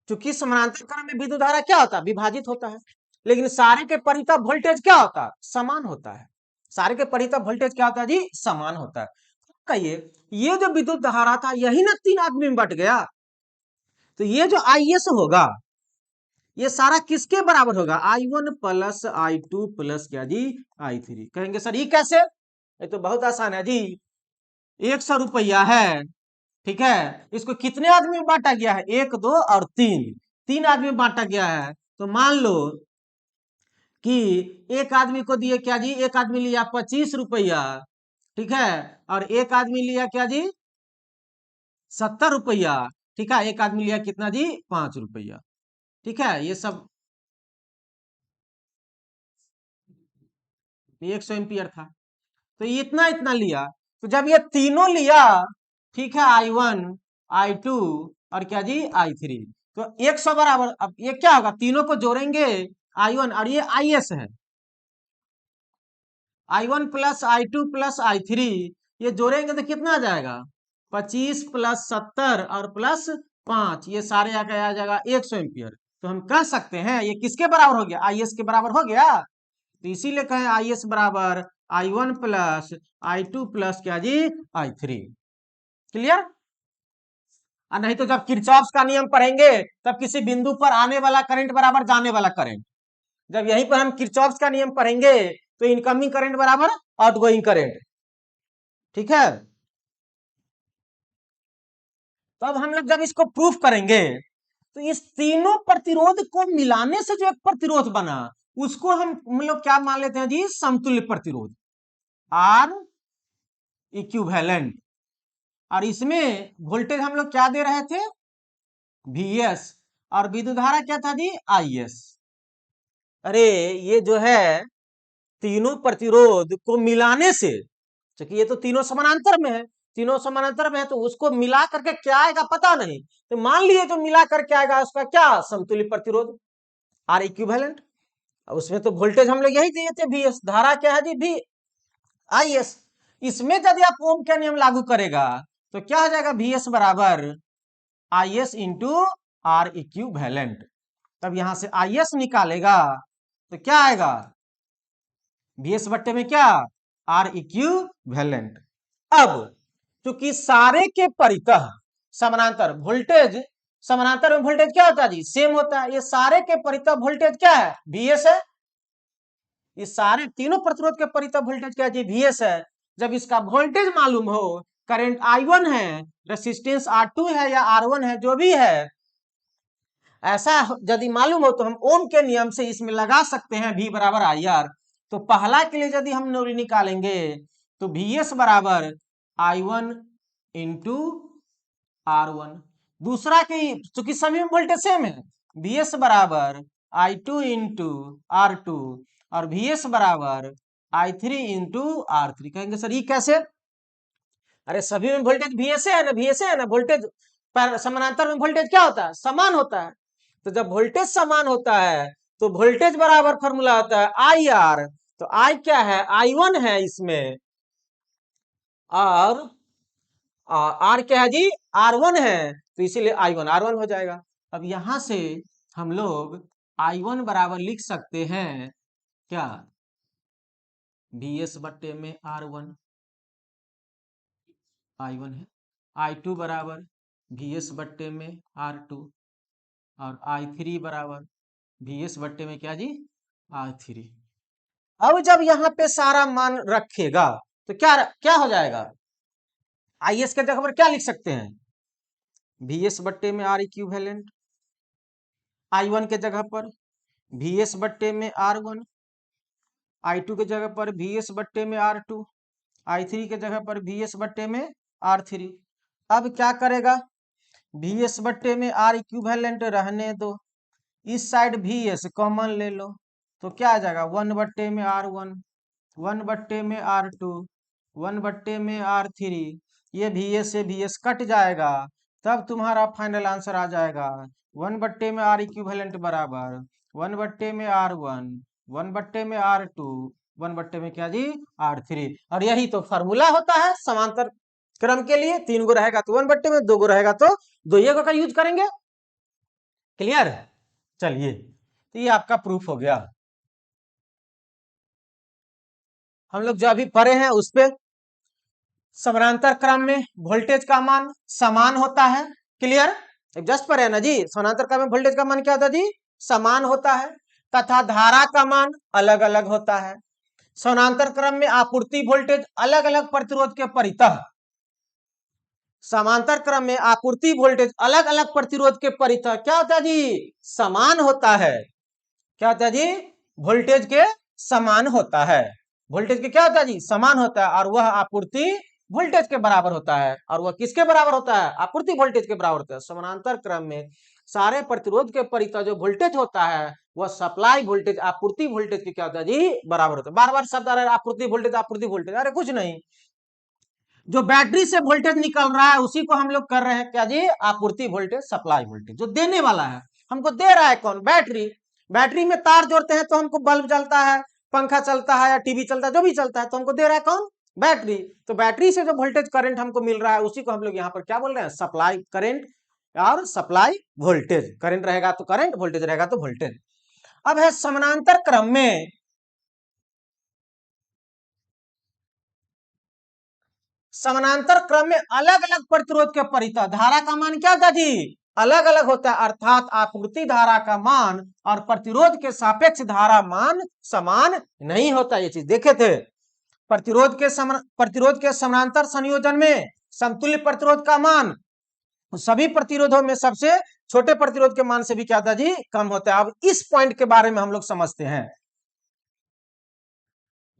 क्योंकि समानांतर क्रम में विद्युत धारा क्या होता है, विभाजित होता है। लेकिन सारे के परितः वोल्टेज क्या होता है, समान होता है। सारे के परितः वोल्टेज क्या होता है जी, समान होता है। कहिए ये जो विद्युत धारा था यही ना 3 आदमी में बट गया, तो ये जो Is होगा ये सारा किसके बराबर होगा, I1 प्लस I2 प्लस क्या जी, I3। कहेंगे सर ये कैसे, ये तो बहुत आसान है जी। 100 रुपया है, ठीक है, इसको कितने आदमी में बांटा गया है, 1, 2 और 3, 3 आदमी में बांटा गया है। तो मान लो कि एक आदमी को दिए क्या जी, एक आदमी लिया 25 रुपया, ठीक है, और एक आदमी लिया क्या जी, 70 रुपया, ठीक है, एक आदमी लिया कितना जी, 5 रुपया, ठीक है। ये सब 100 एम्पियर था, तो ये इतना इतना लिया। तो जब ये तीनों लिया, ठीक है, I1, I2 और क्या जी, I3, तो 100 बराबर, अब ये क्या होगा, तीनों को जोड़ेंगे I1 और ये Is है, I1 plus I2 plus I3, ये जोड़ेंगे तो कितना आ जाएगा, 25 प्लस 70 और प्लस 5, ये सारे आके आ जाएगा 100 एम्पियर। तो हम कह सकते हैं ये किसके बराबर हो गया, Is के बराबर हो गया। तो इसीलिए कहें Is बराबर I1 प्लस I2 प्लस क्या जी, I3। क्लियर। और नहीं तो जब किरचॉफ का नियम पढ़ेंगे तब किसी बिंदु पर आने वाला करंट बराबर जाने वाला करंट, जब यहीं पर हम किरचॉफ का नियम पढ़ेंगे तो इनकमिंग करंट बराबर आउटगोइंग करंट, ठीक है। तो अब हम लोग जब इसको प्रूफ करेंगे तो इस तीनों प्रतिरोध को मिलाने से जो एक प्रतिरोध बना उसको हम लोग क्या मान लेते हैं जी, समतुल्य प्रतिरोध, आर इक्विवेलेंट। और इसमें वोल्टेज हम लोग क्या दे रहे थे, Vs, और विद्युत धारा क्या था जी, Is। अरे ये जो है तीनों प्रतिरोध को मिलाने से, क्योंकि ये तो तीनों समानांतर में है, तीनों समानांतर में है, तो उसको मिला करके क्या आएगा पता नहीं, तो मान लिए जो मिला करके आएगा उसका क्या, समतुल्य प्रतिरोध, आर इक्विवेलेंट। उसमें तो वोल्टेज हम लोग यही दिए थे Vs, धारा क्या है जी, Is। इसमें यदि आप ओम का नियम लागू करेगा तो क्या हो जाएगा, Vs बराबर Is इंटू आर इक्विवेलेंट। तब यहां से Is निकालेगा तो क्या आएगा, Vs बट्टे में क्या, आर इक्विवेलेंट। अब चूंकि सारे के परितः समानांतर वोल्टेज, समानांतर में वोल्टेज क्या होता है जी, सेम होता है, ये सारे के परितः वोल्टेज क्या है, Vs है। ये सारे तीनों प्रतिरोध के परितः वोल्टेज क्या है, Vs है। जब इसका वोल्टेज मालूम हो, करंट I1 है, रेसिस्टेंस R2 है या R1 है, जो भी है, ऐसा यदि मालूम हो तो हम ओम के नियम से इसमें लगा सकते हैं V बराबर IR। तो पहला के लिए यदि हम निकालेंगे तो Vs बराबर I1 इंटू R1। दूसरा की चूंकि सभी में वोल्टेज सेम है, Vs बराबर I2 इंटू R2 और Vs बराबर I3 इंटू R3। कहेंगे सर ये कैसे, अरे सभी में वोल्टेज Vs है ना, Vs है ना, वोल्टेज समानांतर में वोल्टेज क्या होता है, समान होता है। तो जब वोल्टेज समान होता है तो वोल्टेज बराबर फॉर्मूला होता है आई आर। तो आई क्या है, I1 है इसमें, और आर क्या है जी, R1 है, तो इसीलिए I1 R1 हो जाएगा। अब यहां से हम लोग I1 बराबर लिख सकते हैं क्या, Vs बट्टे में R1, I1 है, I2 बराबर Vs बट्टे में R2 और I3 बराबर Vs बट्टे में क्या जी, R3। अब जब यहाँ पे सारा मान रखेगा तो क्या क्या हो जाएगा, IS के जगह पर क्या लिख सकते हैं, VS बट्टे में R इक्विवेलेंट, I1 के जगह पर VS बट्टे में R1, I2 के जगह पर VS बट्टे में R2, I3 के जगह पर VS बट्टे में R3। अब क्या करेगा, VS बट्टे में R इक्विवेलेंट रहने दो, इस साइड VS कॉमन ले लो, तो क्या आ जाएगा 1 बट्टे में R1, 1 बट्टे में R2, 1 बट्टे में R3, ये VS से VS कट जाएगा, तब तुम्हारा फाइनल आंसर आ जाएगा 1 बट्टे में R इक्विवेलेंट बराबर 1 बट्टे में R1, 1 बट्टे में R2, 1 बट्टे में क्या जी R3। और यही तो फॉर्मूला होता है समांतर क्रम के लिए, 3 गो रहेगा तो 1 बट्टे में, 2 गो रहेगा तो 2 गो का यूज करेंगे। क्लियर, चलिए तो ये आपका प्रूफ हो गया। हम लोग जो अभी पढ़े हैं उस पे, समानांतर क्रम में वोल्टेज का मान समान होता है। क्लियर, जस्ट पर है ना जी, समानांतर क्रम में वोल्टेज का मान क्या होता है जी, समान होता है, तथा धारा का मान अलग अलग होता है। समानांतर क्रम में आपूर्ति वोल्टेज अलग अलग प्रतिरोध के परितः, समांतर क्रम में आपूर्ति वोल्टेज अलग अलग प्रतिरोध के परितः क्या होता है जी, समान होता है। क्या होता है जी, वोल्टेज के समान होता है, वोल्टेज के क्या होता है जी, समान होता है, और वह आपूर्ति वोल्टेज के बराबर होता है। और वह किसके बराबर होता है, आपूर्ति वोल्टेज के बराबर होता है। समानांतर क्रम में सारे प्रतिरोध के परितः जो वोल्टेज होता है वह सप्लाई वोल्टेज आपूर्ति वोल्टेज के क्या होता है जी, बराबर होता है। बार बार शब्द आ रहा है आपूर्ति वोल्टेज आपूर्ति वोल्टेज, अरे कुछ नहीं, जो बैटरी से वोल्टेज निकल रहा है उसी को हम लोग कर रहे हैं क्या जी, आपूर्ति वोल्टेज सप्लाई वोल्टेज। जो देने वाला है हमको दे रहा है कौन, बैटरी। बैटरी में तार जोड़ते हैं तो हमको बल्ब जलता है, पंखा चलता है या टीवी चलता है, जो भी चलता है तो हमको दे रहा है कौन, बैटरी। तो बैटरी से जो वोल्टेज करंट हमको मिल रहा है उसी को हम लोग यहाँ पर क्या बोल रहे हैं, सप्लाई करंट और सप्लाई वोल्टेज। करंट रहेगा तो करंट, वोल्टेज रहेगा तो वोल्टेज। अब है समानांतर क्रम में, समानांतर क्रम में अलग अलग प्रतिरोध के परितः धारा का मान क्या था जी, अलग अलग होता है, अर्थात आपूर्ति धारा का मान और प्रतिरोध के सापेक्ष धारा मान समान नहीं होता। ये चीज देखे थे, प्रतिरोध के समानांतर संयोजन में समतुल्य प्रतिरोध का मान सभी प्रतिरोधों में सबसे छोटे प्रतिरोध के मान से भी क्या था जी, कम होता है। अब इस पॉइंट के बारे में हम लोग समझते हैं,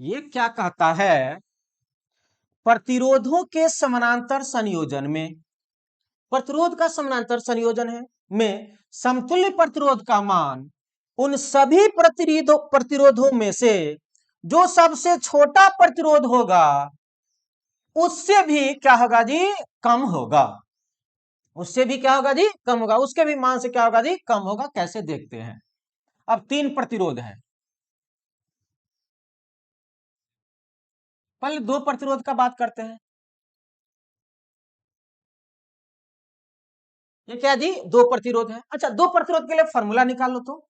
ये क्या कहता है, प्रतिरोधों के समानांतर संयोजन में, प्रतिरोध का समानांतर संयोजन है में समतुल्य प्रतिरोध का मान उन सभी प्रतिरोधों में से जो सबसे छोटा प्रतिरोध होगा उससे भी क्या होगा जी, कम होगा। उससे भी क्या होगा जी, कम होगा, उसके भी मान से क्या होगा जी, कम होगा। कैसे देखते हैं। अब 3 प्रतिरोध है, पहले 2 प्रतिरोध का बात करते हैं। ये क्या जी, 2 प्रतिरोध है। अच्छा, 2 प्रतिरोध के लिए फॉर्मूला निकाल लो। तो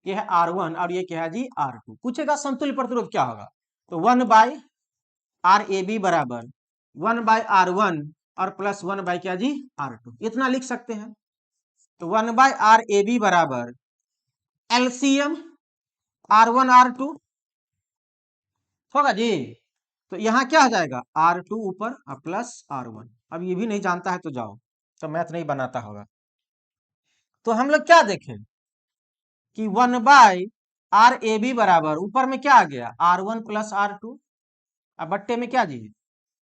ये है R1 और ये क्या है जी, R2। पूछेगा समतुल्य प्रतिरोध क्या होगा, तो 1 बाय RAB बराबर 1 बाय R1 और प्लस 1 बाय क्या जी, R2, इतना लिख सकते हैं। तो 1 बाय RAB बराबर LCM R1 R2 होगा जी। तो यहां क्या हो जाएगा, R2 ऊपर और प्लस R1। अब ये भी नहीं जानता है तो जाओ, तो मैथ नहीं बनाता होगा। तो हम लोग क्या देखें कि 1 बाय RAB बराबर ऊपर में क्या आ गया, R1 प्लस R2, अब बट्टे में क्या जी,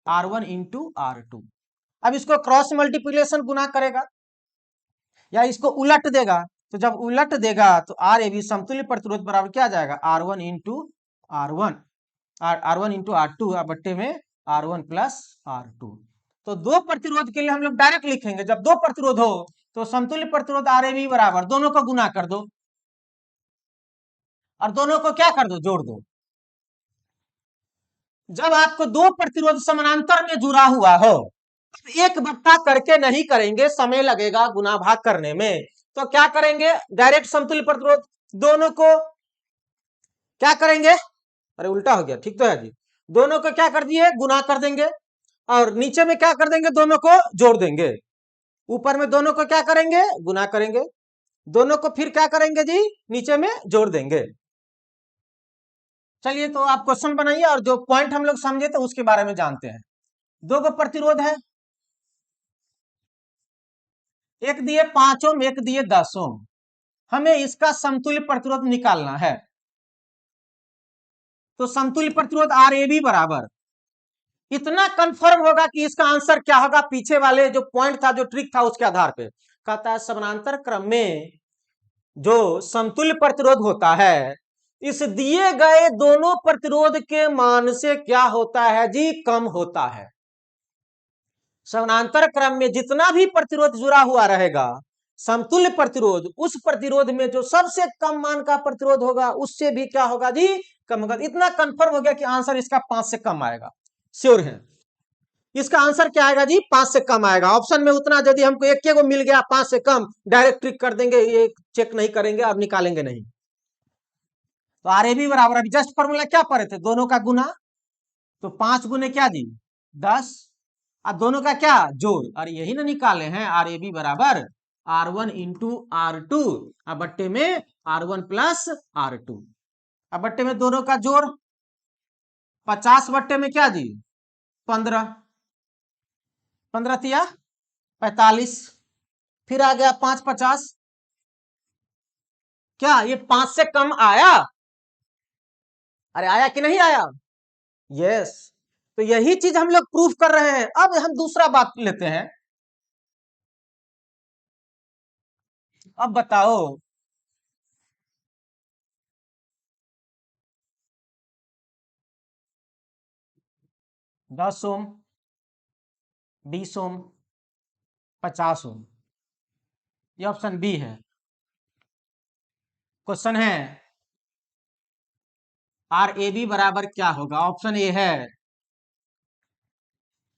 R1 इंटू R2। अब इसको क्रॉस मल्टीप्लिकेशन गुना करेगा या इसको उलट देगा, तो जब उलट देगा तो RAB समतुल्य प्रतिरोध बराबर क्या आ जाएगा, R1 into R1, R1 into R2 बट्टे में R1 प्लस R2। तो 2 प्रतिरोध के लिए हम लोग डायरेक्ट लिखेंगे, जब 2 प्रतिरोध हो तो समतुल्य प्रतिरोध RAB बराबर दोनों को गुना कर दो और दोनों को क्या कर दो, जोड़ दो। जब आपको 2 प्रतिरोध समानांतर में जुड़ा हुआ हो, एक बट्टा करके नहीं करेंगे, समय लगेगा गुना भाग करने में, तो क्या करेंगे, डायरेक्ट समतुल्य प्रतिरोध दोनों को क्या करेंगे, अरे उल्टा हो गया, ठीक तो है जी, दोनों को क्या कर दिए, गुना कर देंगे और नीचे में क्या कर देंगे, दोनों को जोड़ देंगे। ऊपर में दोनों को क्या करेंगे, गुना करेंगे, दोनों को फिर क्या करेंगे जी, नीचे में जोड़ देंगे। चलिए तो आप क्वेश्चन बनाइए और जो पॉइंट हम लोग समझे तो उसके बारे में जानते हैं। दो गो प्रतिरोध है, एक दिए 5 ओम, एक दिए 10 ओम। हमें इसका समतुल्य प्रतिरोध निकालना है। तो समतुल्य प्रतिरोध आर ए बी बराबर, इतना कंफर्म होगा कि इसका आंसर क्या होगा, पीछे वाले जो पॉइंट था, जो ट्रिक था, उसके आधार पे कहता है समानांतर क्रम में जो समतुल्य प्रतिरोध होता है, इस दिए गए दोनों प्रतिरोध के मान से क्या होता है जी, कम होता है। समानांतर क्रम में जितना भी प्रतिरोध जुड़ा हुआ रहेगा, समतुल्य प्रतिरोध, उस प्रतिरोध में जो सबसे कम मान का प्रतिरोध होगा उससे भी क्या होगा जी, कम होगा। इतना कंफर्म हो गया कि आंसर इसका 5 से कम आएगा, श्योर है। इसका आंसर क्या आएगा जी, 5 से कम आएगा। ऑप्शन में उतना यदि हमको एक को मिल गया 5 से कम, डायरेक्ट ट्रिक कर देंगे, ये चेक नहीं करेंगे और निकालेंगे नहीं। तो आर ए बी बराबर, अभी जस्ट फॉर्मूला क्या पढ़े थे, दोनों का गुना। तो 5 गुने क्या जी, 10, और दोनों का क्या, जोड़। और यही ना निकाले हैं, आर ए बी बराबर R1 इंटू R2, अब बट्टे में R1 प्लस R2। अब बट्टे में दोनों का जोड़, 50 बट्टे में क्या जी, 15, 15 तिया 45, फिर आ गया 5 50। क्या ये 5 से कम आया, अरे आया कि नहीं आया, यस। तो यही चीज हम लोग प्रूफ कर रहे हैं। अब हम दूसरा बात लेते हैं। अब बताओ, 10 ओम, 20 ओम, 50 ओम, ये ऑप्शन बी है। क्वेश्चन है आर ए बी बराबर क्या होगा, ऑप्शन ए है,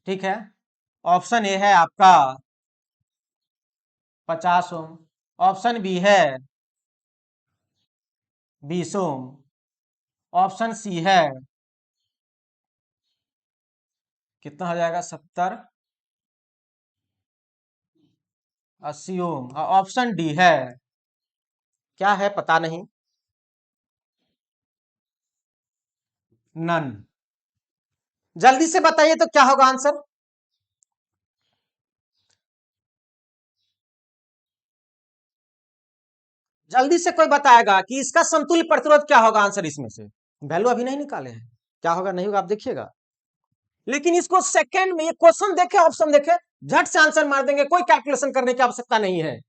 ठीक है, ऑप्शन ए है आपका 50 ओम, ऑप्शन बी है 20 ओम, ऑप्शन सी है कितना हो जाएगा, 70, 80 ओम, और ऑप्शन डी है, क्या है पता नहीं, नन। जल्दी से बताइए तो क्या होगा आंसर। जल्दी से कोई बताएगा कि इसका समतुल्य प्रतिरोध क्या होगा, आंसर इसमें से। वैल्यू अभी नहीं निकाले हैं, क्या होगा नहीं होगा आप देखिएगा। लेकिन इसको सेकंड में, ये क्वेश्चन देखे, ऑप्शन देखे, झट से आंसर मार देंगे, कोई कैलकुलेशन करने की आवश्यकता नहीं है।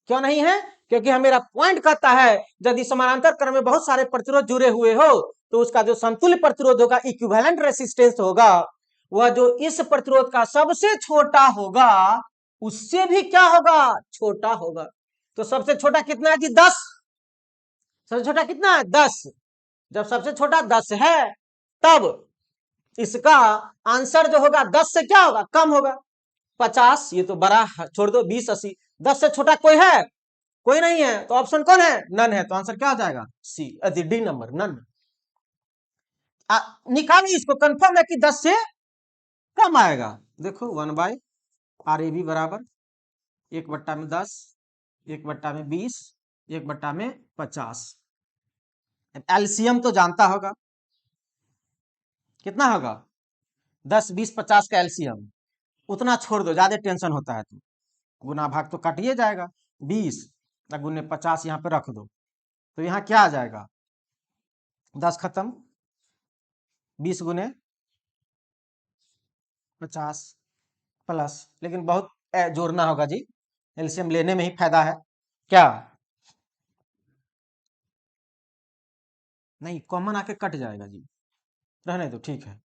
क्यों नहीं है, क्योंकि हम, मेरा पॉइंट कहता है यदि समानांतर क्रम में बहुत सारे प्रतिरोध जुड़े हुए हो तो उसका जो समतुल्य प्रतिरोध होगा, इक्विवेलेंट रेसिस्टेंस होगा, वह जो इस प्रतिरोध का सबसे छोटा होगा उससे भी क्या होगा, छोटा होगा। तो सबसे छोटा कितना है जी, 10। सबसे छोटा कितना है, 10। जब सबसे छोटा 10 है तब इसका आंसर जो होगा 10 से क्या होगा, कम होगा। 50 ये तो बड़ा छोड़ दो, 20 80, 10 से छोटा कोई है, कोई नहीं है। तो ऑप्शन कौन है, नन है। तो आंसर क्या हो जाएगा, सी, डी नंबर, नन। निकालिए इसको, कंफर्म है कि 10 से कम आएगा। देखो 1 बाय आर ए बी बराबर 1/10, 1/20, 1/50। एलसीएम तो जानता होगा कितना होगा, 10 20 50 का एलसीएम। उतना छोड़ दो, ज्यादा टेंशन होता है तो गुना भाग तो काटिए जाएगा, 20 गुने 50 यहाँ पे रख दो, तो यहाँ क्या आ जाएगा, 10 खत्म, 20 गुने 50 प्लस, लेकिन बहुत जोड़ना होगा जी, एलसीएम लेने में ही फायदा है क्या, नहीं कॉमन आके कट जाएगा जी, रहने दो ठीक है।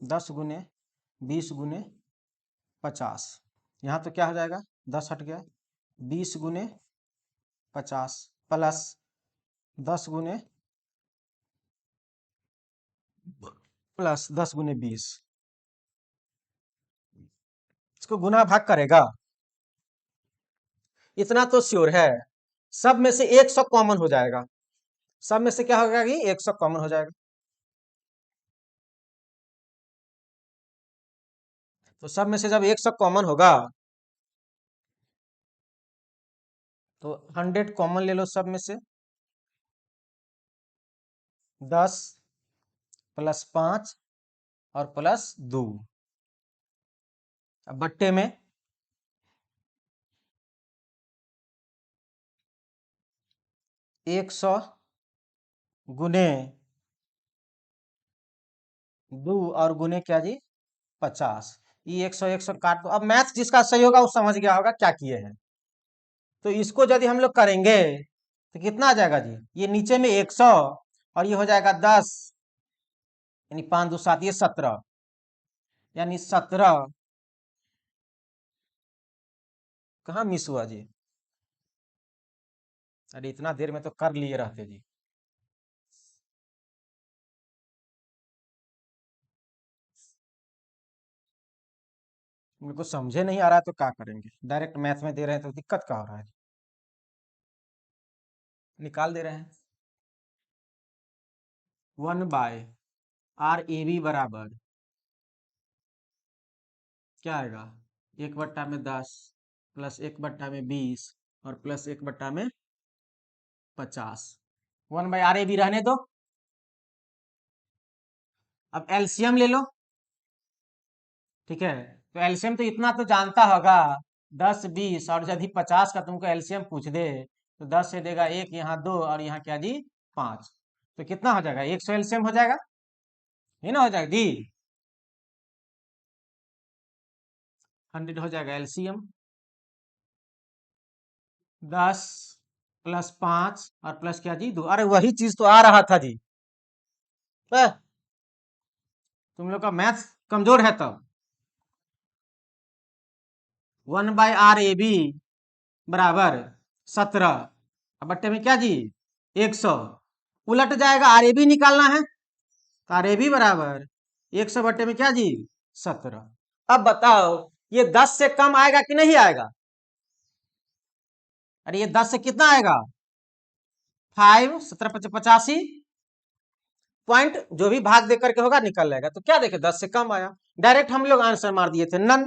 10 गुने 20 गुने 50, यहाँ तो क्या हो जाएगा, 10 हट गया, 20 गुने 50 प्लस 10 गुने प्लस 10 गुने 20, इसको गुना भाग करेगा, इतना तो श्योर है। सब में से 100 कॉमन हो जाएगा, सब में से क्या होगा कि 100 कॉमन हो जाएगा। तो सब में से जब 100 कॉमन होगा तो 100 कॉमन ले लो सब में से, 10 प्लस 5 और प्लस 2। अब बट्टे में 100 गुने 2 और गुने क्या जी 50। ये 100 काट दो। अब मैथ जिसका सही होगा वो समझ गया होगा क्या किए हैं। तो इसको यदि हम लोग करेंगे तो कितना आ जाएगा जी, ये नीचे में 100 और ये हो जाएगा 10, यानी 5 2 7, ये 17, यानी 17। कहाँ मिस हुआ जी? अरे इतना देर में तो कर लिए रहते जी। मेरे को समझे नहीं आ रहा है तो क्या करेंगे, डायरेक्ट मैथ में दे रहे हैं तो दिक्कत क्या हो रहा है? निकाल दे रहे हैं। 1/RAB बराबर क्या आएगा, 1/10 प्लस 1/20 और प्लस 1/50। 1/RAB रहने दो। अब एलसीएम ले लो, ठीक है। तो एलसीएम तो इतना तो जानता होगा, 10 20 और यदि 50 का तुमको एलसीएम पूछ दे तो 10 से देगा 1, यहाँ 2 और यहाँ क्या जी 5। तो कितना हो जाएगा, 100 एलसीएम हो जाएगा, ये ना हो जाएगा दी, 100 हो जाएगा एलसीएम। 10 प्लस 5 और प्लस क्या जी 2। अरे वही चीज तो आ रहा था जी। तुम लोग का मैथ कमजोर है तब। 1/RAB बराबर 17, अब बट्टे में क्या जी 100। उलट जाएगा, RAB निकालना है तो RAB बराबर 100 बट्टे में क्या जी 17। अब बताओ ये 10 से कम आएगा कि नहीं आएगा? अरे ये 10 से कितना आएगा, 5 17 5 85 पॉइंट, जो भी भाग देकर के होगा निकल जाएगा। तो क्या देखे 10 से कम आया, डायरेक्ट हम लोग आंसर मार दिए थे नन।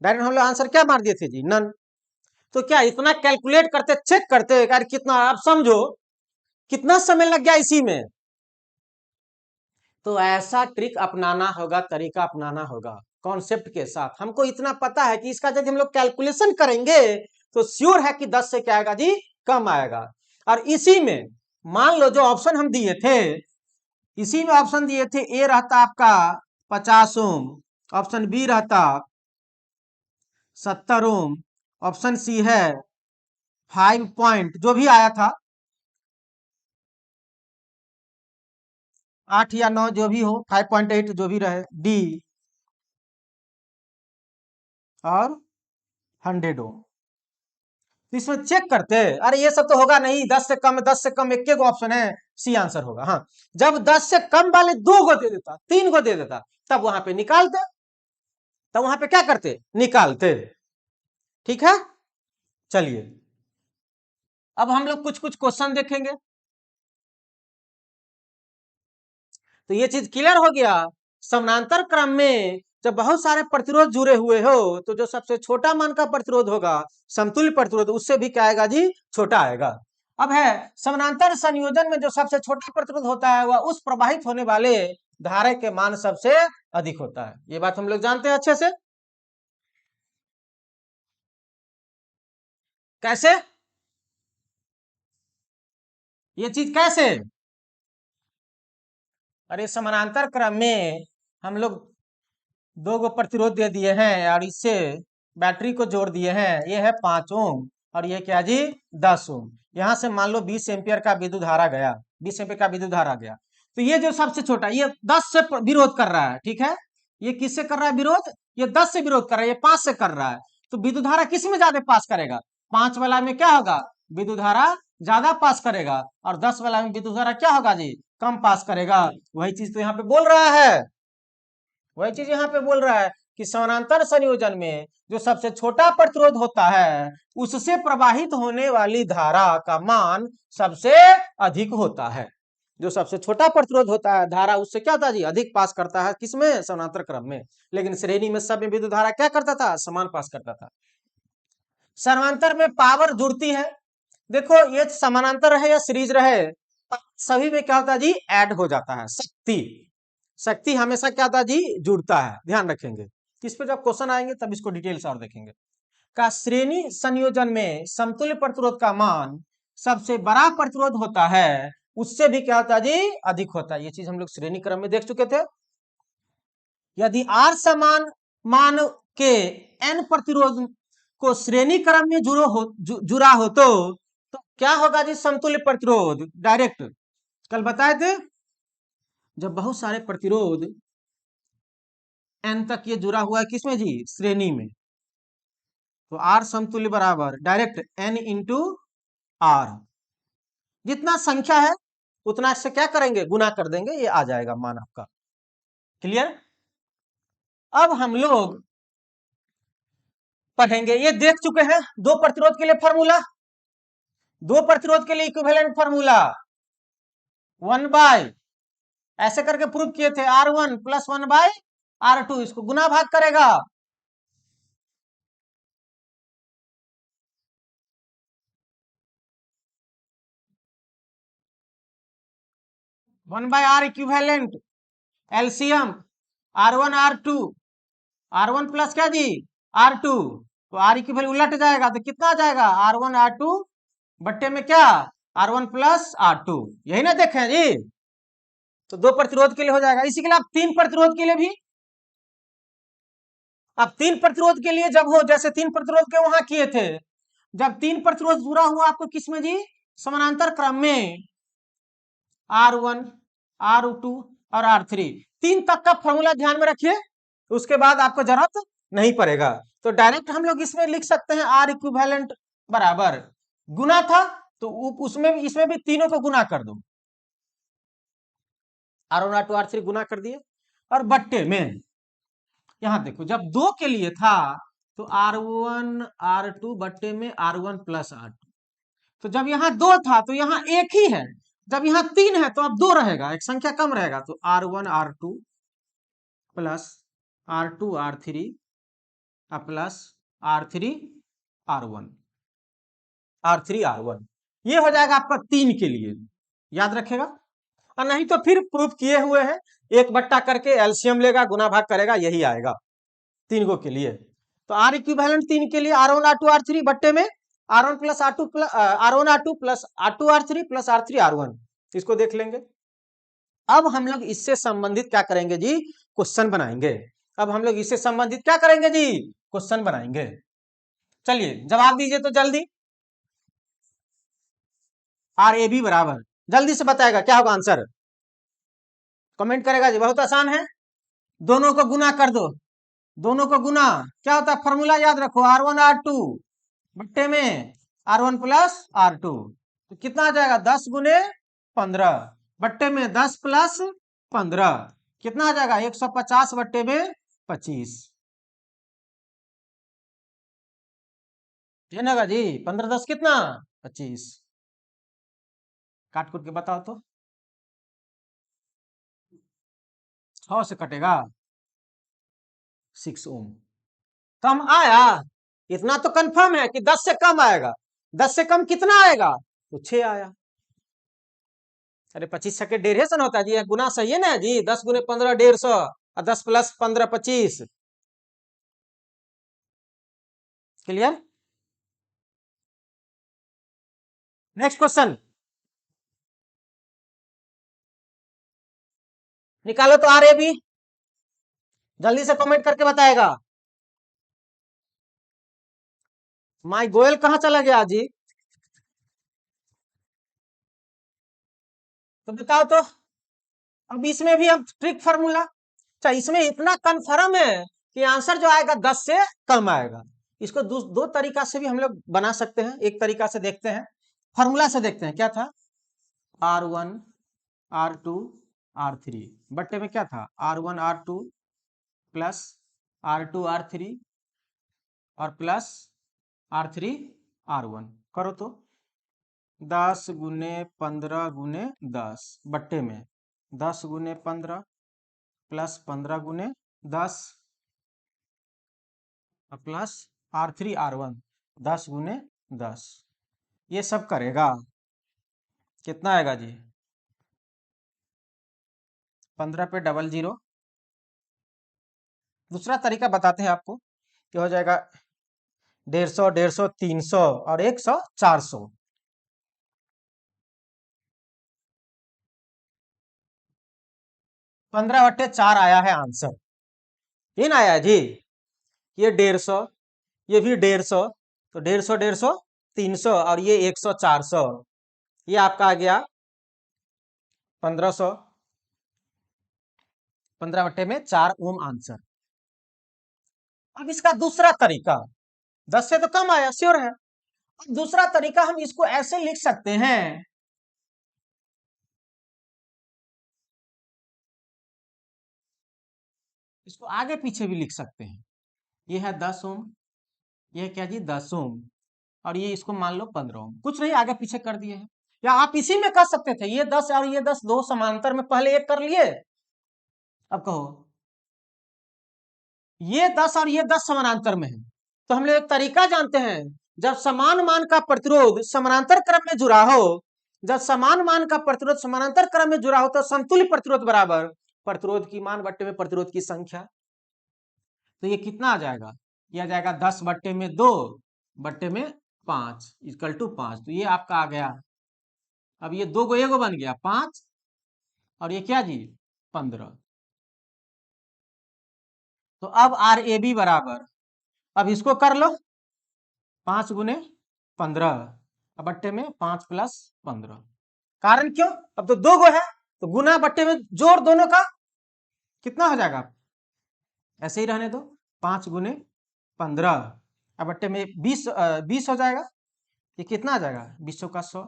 डायरेक्ट हम लोग आंसर क्या मार दिए थे जी, नन। तो क्या इतना कैलकुलेट करते, चेक करते यार कितना, आप समझो कितना समय लग गया इसी में। तो ऐसा ट्रिक अपनाना होगा, तरीका अपनाना होगा कॉन्सेप्ट के साथ। हमको इतना पता है कि इसका यदि हम लोग कैलकुलेशन करेंगे तो श्योर है कि 10 से क्या आएगा जी कम आएगा। और इसी में मान लो जो ऑप्शन हम दिए थे, इसी में ऑप्शन दिए थे, ए रहता आपका 50 ओम, ऑप्शन बी रहता 70 ओम, ऑप्शन सी है 5 पॉइंट जो भी आया था 8 या 9 जो भी हो, 5.8 जो भी रहे, डी और 100 ओम। तो इसमें चेक करते, अरे ये सब तो होगा नहीं, 10 से कम, 10 से कम एक ऑप्शन है, सी आंसर होगा। हाँ, जब 10 से कम वाले 2 को दे देता, 3 को दे देता, तब वहां पे निकालते, तब वहां पे क्या करते, निकालते। ठीक है, चलिए अब हम लोग कुछ कुछ क्वेश्चन देखेंगे। तो ये चीज क्लियर हो गया, समानांतर क्रम में जब बहुत सारे प्रतिरोध जुड़े हुए हो तो जो सबसे छोटा मान का प्रतिरोध होगा, समतुल्य प्रतिरोध, उससे भी क्या आएगा जी छोटा आएगा। अब है समानांतर संयोजन में जो सबसे छोटा प्रतिरोध होता है वह उस प्रवाहित होने वाले धारा के मान सबसे अधिक होता है। ये बात हम लोग जानते हैं अच्छे से। कैसे, ये चीज कैसे, अरे समानांतर क्रम में हम लोग 2 गो प्रतिरोध दे दिए हैं और इससे बैटरी को जोड़ दिए हैं, ये है 5 ओम और ये क्या जी 10 ओम। यहां से मान लो 20 एम्पियर का विद्युत धारा गया, 20 एम्पियर का विद्युत धारा गया। तो ये जो सबसे छोटा, ये 10 से विरोध कर रहा है, ठीक है। ये किससे कर रहा है विरोध, ये 10 से विरोध कर रहा है, ये 5 से कर रहा है। तो विद्युत धारा किस में ज्यादा पास करेगा, 5 वाला में क्या होगा, विद्युत धारा ज्यादा पास करेगा, और 10 वाला में विद्युत धारा क्या होगा जी कम पास करेगा। वही चीज तो यहाँ पे बोल रहा है, वही चीज यहाँ पे बोल रहा है कि समानांतर संयोजन में जो सबसे छोटा प्रतिरोध होता है उससे प्रवाहित होने वाली धारा का मान सबसे अधिक होता है। जो सबसे छोटा प्रतिरोध होता है धारा उससे क्या होता है जी अधिक पास करता है, किसमें, समानांतर क्रम में। लेकिन श्रेणी में सब में विद्युत धारा क्या करता था, समान पास करता था। समानांतर में पावर जुड़ती है, देखो ये समानांतर रहे या सीरीज रहे, सभी में क्या होता है जी, ऐड हो जाता है। शक्ति, शक्ति हमेशा क्या होता है जी, जुड़ता है, ध्यान रखेंगे। इस पे जब क्वेश्चन आएंगे तब इसको डिटेल से और देखेंगे। का श्रेणी संयोजन में समतुल्य प्रतिरोध का मान सबसे बड़ा प्रतिरोध होता है, उससे भी क्या होता है जी, अधिक होता है। ये चीज हम लोग श्रेणी क्रम में देख चुके थे। यदि R समान मान के n प्रतिरोध को श्रेणी क्रम में जुड़ा हो तो क्या होगा जी, समतुल्य प्रतिरोध। डायरेक्ट कल बताए थे, जब बहुत सारे प्रतिरोध n तक ये जुड़ा हुआ है किसमें जी, श्रेणी में, तो R समतुल्य बराबर डायरेक्ट n इंटू R। जितना संख्या है उतना से क्या करेंगे, गुना कर देंगे, ये आ जाएगा मान आपका। क्लियर। अब हम लोग पढ़ेंगे, ये देख चुके हैं दो प्रतिरोध के लिए फॉर्मूला, दो प्रतिरोध के लिए इक्विवेलेंट फॉर्मूला 1/, ऐसे करके प्रूव किए थे, R1 प्लस 1/R2, इसको गुना भाग करेगा, 1/R equivalent, LCM R1 R2, R1 plus क्या जी, R2, तो R इक्विवेलेंट उलट जाएगा तो कितना आ जाएगा, R1 R2 बट्टे में क्या, R1 प्लस R2। यही ना देखें जी, तो दो प्रतिरोध के लिए हो जाएगा। इसी के लिए आप तीन प्रतिरोध के लिए भी, अब तीन प्रतिरोध के लिए जब हो, जैसे तीन प्रतिरोध के वहां किए थे, जब तीन प्रतिरोध जुड़ा हुआ आपको किसमें जी, समानांतर क्रम में, R1 R2 और R3, तीन तक का फॉर्मूला ध्यान में रखिए, उसके बाद आपको जरूरत नहीं पड़ेगा। तो डायरेक्ट हम लोग इसमें लिख सकते हैं R इक्विवेलेंट बराबर, गुना था तो उसमें भी, इसमें भी तीनों को गुना कर दो, R1 R2 R3 गुना कर दिए, और बट्टे में, यहां देखो जब दो के लिए था तो R1 R2 बट्टे में R1 प्लस R2, तो जब यहाँ दो था तो यहाँ एक ही है, जब यहाँ तीन है तो अब दो रहेगा, एक संख्या कम रहेगा, तो R1 R2 plus R2 R3 plus R3 R1, R3 R1, ये हो जाएगा आपका तीन के लिए, याद रखेगा। और नहीं तो फिर प्रूफ किए हुए हैं, एक बट्टा करके एलसीएम लेगा, गुना भाग करेगा, यही आएगा तीन गो के लिए। तो R इक्विवेलेंट तीन के लिए R1 R2 R3 बट्टे में R1 plus R2 plus R1 R2 plus R2 R3 plus R3 R1, इसको देख लेंगे। अब हम लोग इससे संबंधित क्या करेंगे जी, क्वेश्चन बनाएंगे। अब हम लोग इससे संबंधित क्या करेंगे जी, क्वेश्चन बनाएंगे। चलिए जवाब दीजिए तो जल्दी। RAB बराबर, जल्दी से बताएगा क्या होगा आंसर, कमेंट करेगा जी, बहुत आसान है, दोनों को गुना कर दो, दोनों को गुना क्या होता है, फॉर्मूला याद रखो, R1 R2 बट्टे में R1 प्लस R2, तो कितना आ जाएगा, 10 गुने 15 बट्टे में 10 प्लस 15, कितना आ जाएगा, 150 बट्टे में 25, है ना जी, 15 10 कितना, 25, काट कुट के बताओ तो, 6 से कटेगा 6 ओम, कम आया, इतना तो कंफर्म है कि 10 से कम आएगा, 10 से कम कितना आएगा, तो 6 आया। अरे 25 सेकेंड 150 सन होता है जी, गुना सही है ना जी, 10 गुने 15 150, और 10 प्लस 15 25, क्लियर। नेक्स्ट क्वेश्चन निकालो तो, RAB जल्दी से कमेंट करके बताएगा। माई गोयल कहां चला गया जी, तो बताओ तो। अब इसमें भी अब ट्रिक फार्मूला, अच्छा इसमें इतना कन्फर्म है कि आंसर जो आएगा 10 से कम आएगा। इसको दो तरीका से भी हम लोग बना सकते हैं, एक तरीका से देखते हैं, फार्मूला से देखते हैं, क्या था, R1 R2 R3 बट्टे में क्या था, R1 R2 plus R2 R3 और प्लस R3 R1, करो तो, 10 गुने 15 गुने 10 बट्टे में 10 गुने 15 प्लस 15 गुने 10 प्लस R3 R1 10 गुने 10, ये सब करेगा, कितना आएगा जी, 15 पे डबल जीरो। दूसरा तरीका बताते हैं आपको कि हो जाएगा 150, 150, 300 और 100, 400। 15/4 आया है आंसर। इन आया है जी। ये 150, ये भी 150, तो 150, 150, 300 और ये 100, 400, ये आपका आ गया 1500। 15/4 ओम आंसर। अब इसका दूसरा तरीका, 10 से तो कम आया श्योर है। अब दूसरा तरीका हम इसको ऐसे लिख सकते हैं, इसको आगे पीछे भी लिख सकते हैं। ये है 10 ओम, ये क्या जी 10 ओम, और ये इसको मान लो 15 ओम। कुछ नहीं, आगे पीछे कर दिए हैं। या आप इसी में कर सकते थे, ये 10 और ये 10 दो समांतर में पहले एक कर लिए। अब कहो ये 10 और ये 10 समानांतर में है, तो हम लोग एक तरीका जानते हैं, जब समान मान का प्रतिरोध समानांतर क्रम में जुड़ा हो, जब समान मान का प्रतिरोध समानांतर क्रम में जुड़ा हो, तो समतुल्य प्रतिरोध बराबर प्रतिरोध की मान बट्टे में प्रतिरोध की संख्या। तो ये कितना आ जाएगा, ये आ जाएगा 10/2 बट्टे में 5 इक्वल टू 5। तो ये आपका आ गया। अब ये दो गो एगो बन गया 5, और ये क्या जी 15। तो अब आर ए बी बराबर, अब इसको कर लो 5 गुने 15 बट्टे में 5 प्लस 15। कारण क्यों, अब तो दो गो है, तो गुना बट्टे में जोड़ दोनों का कितना हो जाएगा, ऐसे ही रहने दो 5 गुने 15 बट्टे में 20, 20 हो जाएगा। ये कितना आ जाएगा 20 का 100,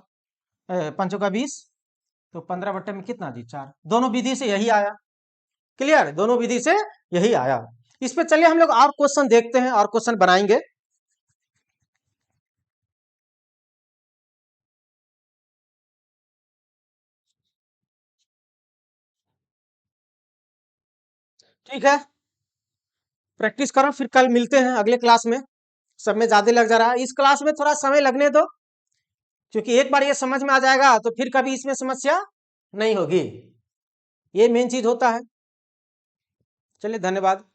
5 का 20, तो 15 बट्टे में कितना दी 4। दोनों विधि से यही आया। क्लियर, दोनों विधि से यही आया। इस पे चलिए हम लोग और क्वेश्चन देखते हैं, और क्वेश्चन बनाएंगे। ठीक है, प्रैक्टिस करो, फिर कल मिलते हैं अगले क्लास में। सब में ज्यादा लग जा रहा है, इस क्लास में थोड़ा समय लगने दो, क्योंकि एक बार ये समझ में आ जाएगा तो फिर कभी इसमें समस्या नहीं होगी। ये मेन चीज होता है। चलिए, धन्यवाद।